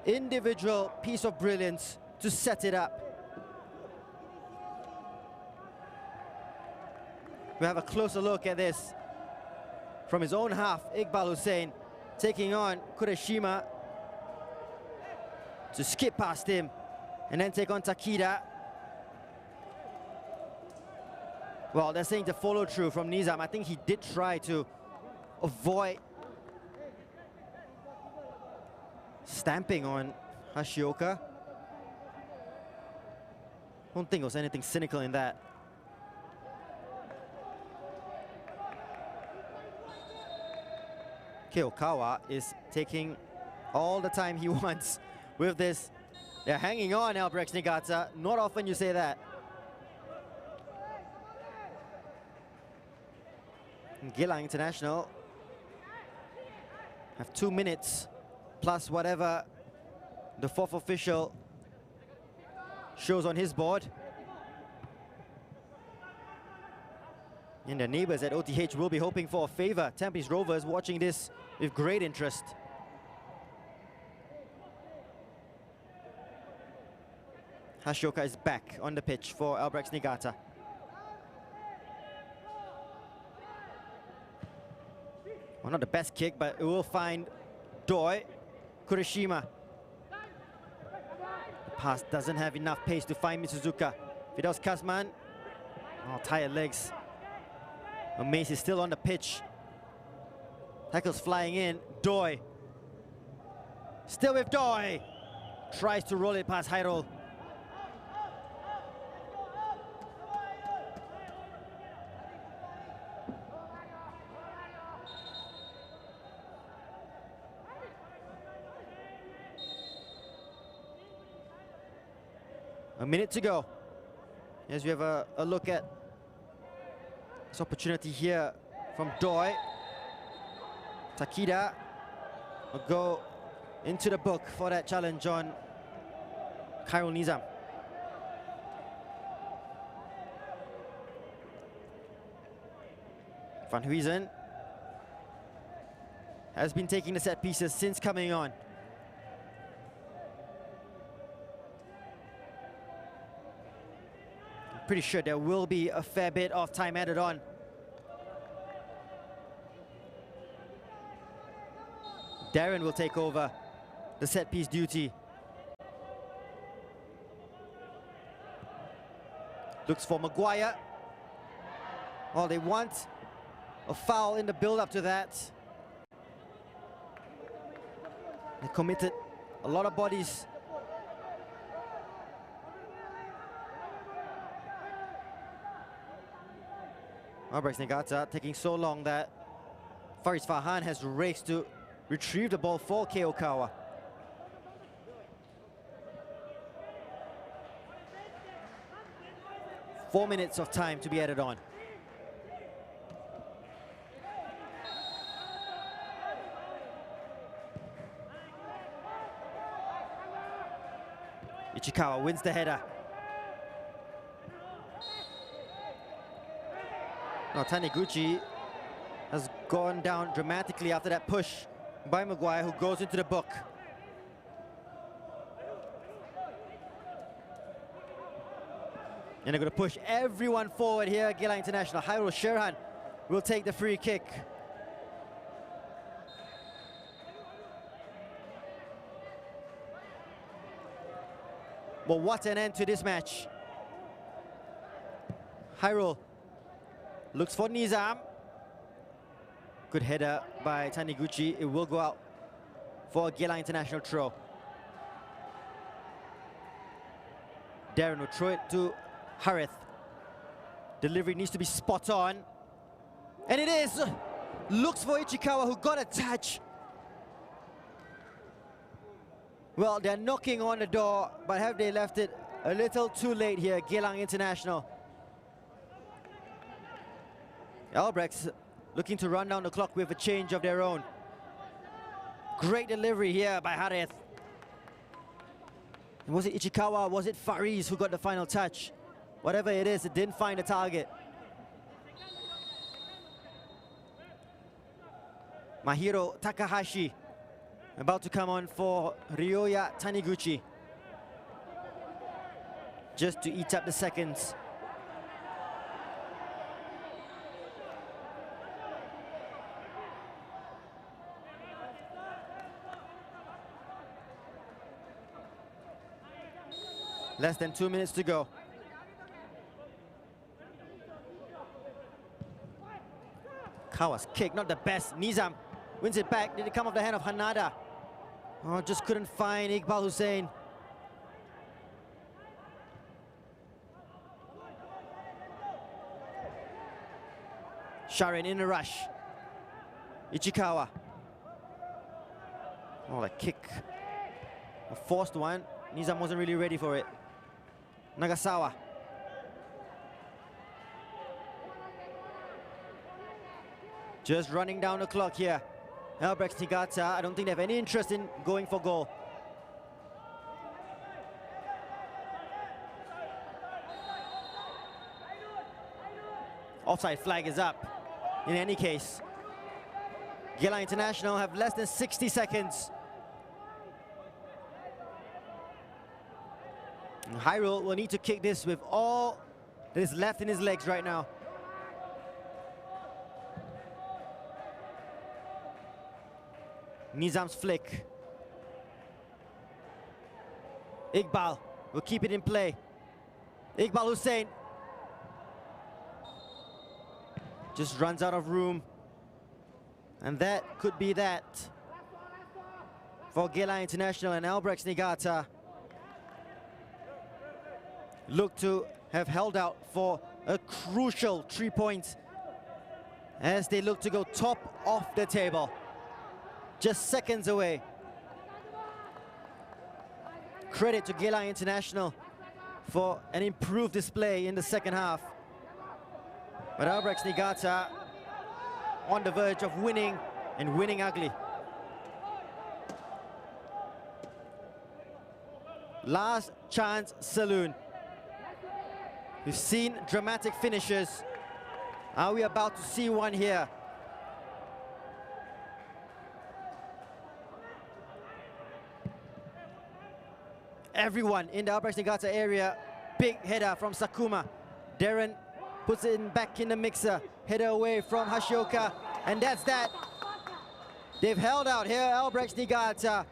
[SPEAKER 1] Individual piece of brilliance to set it up. We have a closer look at this from his own half. Iqbal Hussein taking on Kurashima to skip past him and then take on Takida. Well, they're saying the follow through from Nizam. I think he did try to avoid stamping on Hashioka. Don't think there was anything cynical in that. Okawa is taking all the time he wants with this. They're hanging on, Albirex Niigata. Not often you say that. And Geylang International have 2 minutes plus whatever the fourth official shows on his board. And their neighbors at OTH will be hoping for a favor. Tampines Rovers watching this with great interest. Hashioka is back on the pitch for Albirex Niigata. Well, not the best kick, but it will find Doi. Kurashima. The pass doesn't have enough pace to find Mitsuzuka. Fidos Kazman. Oh, tired legs. Mace is still on the pitch. Tackles flying in. Doi. Still with Doi. Tries to roll it past Hairul. A minute to go. As we have a look at this opportunity here from Doi. Takida will go into the book for that challenge on Khairul Nizam. Van Huysen has been taking the set pieces since coming on. I'm pretty sure there will be a fair bit of time added on. Darren will take over the set piece duty. Looks for Maguire. Well, they want a foul in the build-up to that. They committed a lot of bodies. Albirex Niigata taking so long that Faris Farhan has raced to retrieve the ball for Keokawa. Four minutes of time to be added on. Ichikawa wins the header. Now Taniguchi has gone down dramatically after that push by Maguire, who goes into the book. And they're going to push everyone forward here at Geylang International. Hairul Sherhan will take the free kick. Well, what an end to this match. Hairul looks for Nizam. Good header by Taniguchi. It will go out for a Geylang International throw. Darren will throw it to Harith. Delivery needs to be spot on. And it is! Looks for Ichikawa, who got a touch. Well, they're knocking on the door, but have they left it a little too late here, Geylang International. Albirex looking to run down the clock with a change of their own. Great delivery here by Harith. Was it Ichikawa? Was it Faris who got the final touch? Whatever it is, it didn't find the target. Mahiro Takahashi about to come on for Ryoya Taniguchi. Just to eat up the seconds. Less than 2 minutes to go. Kawa's kick, not the best. Nizam wins it back. Did it come off the hand of Hanada? Oh, just couldn't find Iqbal Hussain. Sharon in a rush. Ichikawa. Oh, that kick. A forced one. Nizam wasn't really ready for it. Nagasawa. Just running down the clock here. Albirex Niigata, I don't think they have any interest in going for goal. Offside flag is up. In any case, Geylang International have less than 60 seconds. And Hairul will need to kick this with all that is left in his legs right now. Nizam's flick. Iqbal will keep it in play. Iqbal Hussain just runs out of room. And that could be that for Geylang International. And Albirex Niigata look to have held out for a crucial 3 points as they look to go top of the table, just seconds away. Credit to Geylang International for an improved display in the second half. But Albirex Niigata on the verge of winning, and winning ugly. Last chance saloon. We've seen dramatic finishes. Are we about to see one here? Everyone in the Albirex Niigata area. Big header from Sakuma. Darren puts it back in the mixer. Header away from Hashioka. And that's that. They've held out here, Albirex Niigata.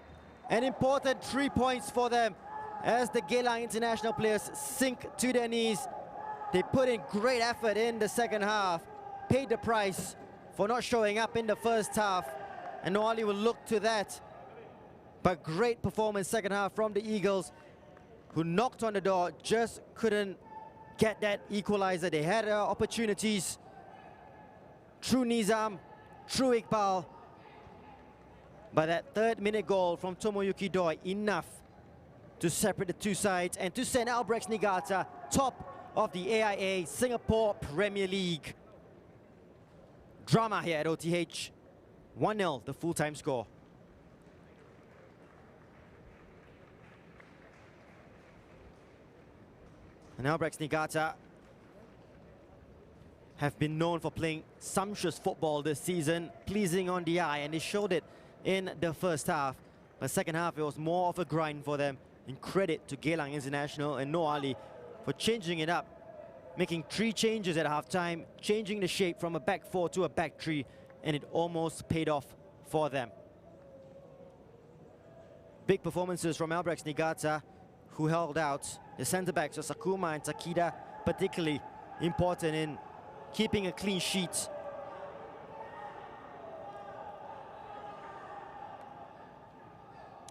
[SPEAKER 1] An important 3 points for them as the Geylang International players sink to their knees. They put in great effort in the second half, paid the price for not showing up in the first half, and Noali will look to that. But great performance second half from the Eagles, who knocked on the door, just couldn't get that equalizer. They had opportunities through Nizam, through Iqbal, but that third-minute goal from Tomoyuki Doi, enough to separate the two sides and to send Albirex Niigata top of the AIA Singapore Premier League. Drama here at OTH. 1-0, the full-time score. And Albirex Niigata have been known for playing sumptuous football this season, pleasing on the eye, and they showed it in the first half. But second half, it was more of a grind for them. And credit to Geylang International and Noali for changing it up, making 3 changes at halftime, changing the shape from a back 4 to a back 3, and it almost paid off for them. Big performances from Albirex Niigata, who held out. The centre-backs of Sakuma and Takida, particularly important in keeping a clean sheet.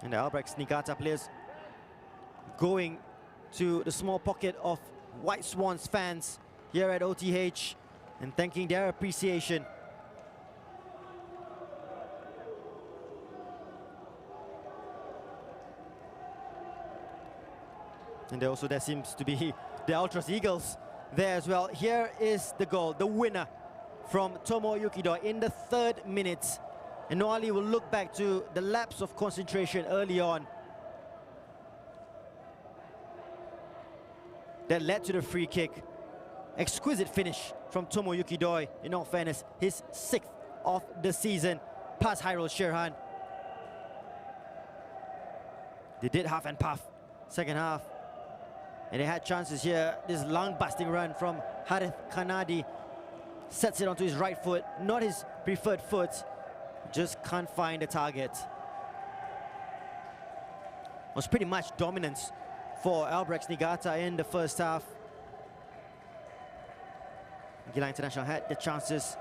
[SPEAKER 1] And the Albirex Niigata players going to the small pocket of White Swans fans here at OTH and thanking their appreciation. And there seems to be the Ultras Eagles there as well. Here is the goal, the winner from Tomoyuki Doi in the 3rd minute. And Noali will look back to the lapse of concentration early on that led to the free kick. Exquisite finish from Tomoyuki Doi, in all fairness, his 6th of the season, past Hyrule Shirhan. They did half and puff, second half. And they had chances here. This lung-busting run from Harith Kanadi sets it onto his right foot, not his preferred foot. Just can't find the target. It was pretty much dominance for Albirex Niigata in the first half. Geylang International had the chances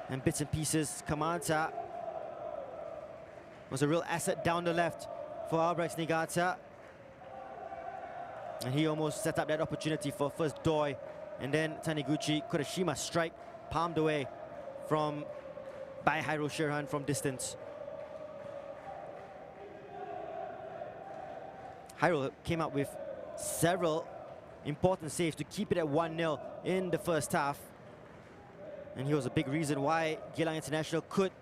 [SPEAKER 1] and bits and pieces. Kamanta was a real asset down the left for Albirex Niigata. And he almost set up that opportunity for first Doi, and then Taniguchi. Kurashima strike palmed away by Hyrule Shirhan from distance. Hyrule came up with several important saves to keep it at 1-0 in the first half. And he was a big reason why Geylang International could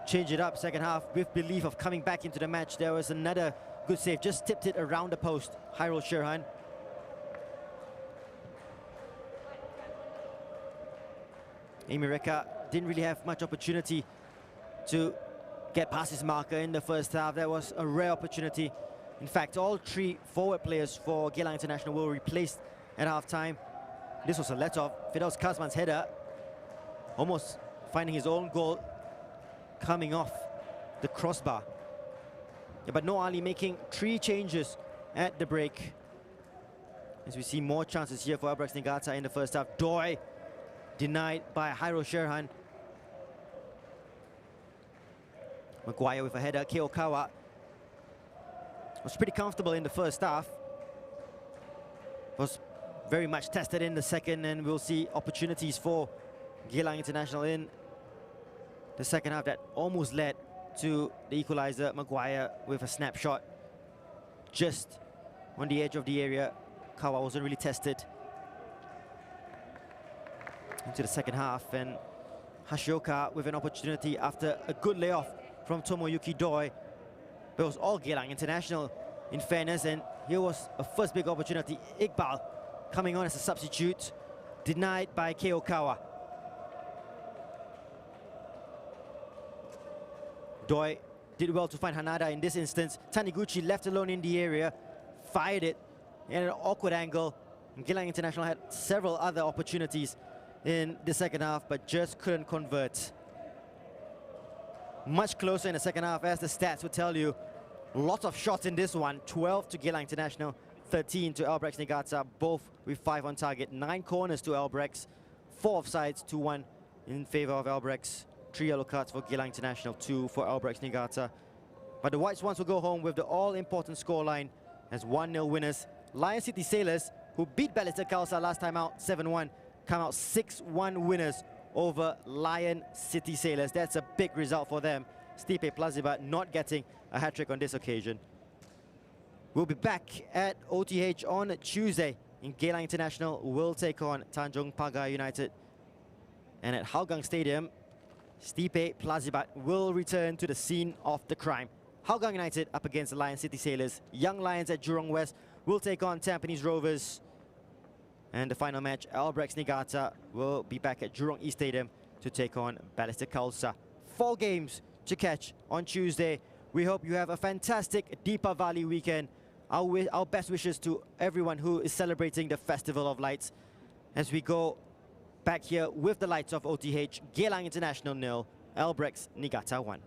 [SPEAKER 1] change it up second half with belief of coming back into the match. There was another good save, just tipped it around the post, Hyrule Shirhan. Amy Reka didn't really have much opportunity to get past his marker in the first half. That was a rare opportunity. In fact, all 3 forward players for Geylang International were replaced at halftime. This was a let-off. Firdaus Kazman's header, almost finding his own goal, coming off the crossbar. Yeah, but Noali making 3 changes at the break. As we see more chances here for Albirex Niigata in the first half. Doi denied by Hyrule Shirhan. Maguire with a header. Keokawa was pretty comfortable in the first half. Was very much tested in the second, and we'll see opportunities for Geylang International in the second half that almost led to the equaliser. Maguire with a snapshot just on the edge of the area. Kawa wasn't really tested into the second half, and Hashioka with an opportunity after a good layoff from Tomoyuki Doi. But it was all Geylang International, in fairness, and here was a first big opportunity. Iqbal coming on as a substitute, denied by Keokawa. Doi did well to find Hanada in this instance. Taniguchi left alone in the area, fired it in an awkward angle. And Geylang International had several other opportunities in the second half, but just couldn't convert. Much closer in the second half, as the stats would tell you. Lots of shots in this one. 12 to Geylang International, 13 to Albirex Niigata, both with 5 on target. 9 corners to Albirex, 4 offsides to 1 in favor of Albirex. 3 yellow cards for Geylang International, 2 for Albirex Niigata. But the Whites ones will go home with the all-important scoreline as 1-0 winners. Lion City Sailors, who beat Ballister Khalsa last time out 7-1, come out 6-1 winners over Lion City Sailors. That's a big result for them. Stipe Plazibat not getting a hat-trick on this occasion. We'll be back at OTH on Tuesday. In Geylang International will take on Tanjong Pagar United. And at Hougang Stadium, Stipe Plazibat will return to the scene of the crime. Hougang United up against the Lion City Sailors. Young Lions at Jurong West will take on Tampines Rovers. And the final match, Albirex Niigata will be back at Jurong East Stadium to take on Ballister Khalsa. 4 games to catch on Tuesday. We hope you have a fantastic Deepavali weekend. Our best wishes to everyone who is celebrating the Festival of Lights as we go back here with the lights of OTH. Geylang International 0, Albirex Niigata 1.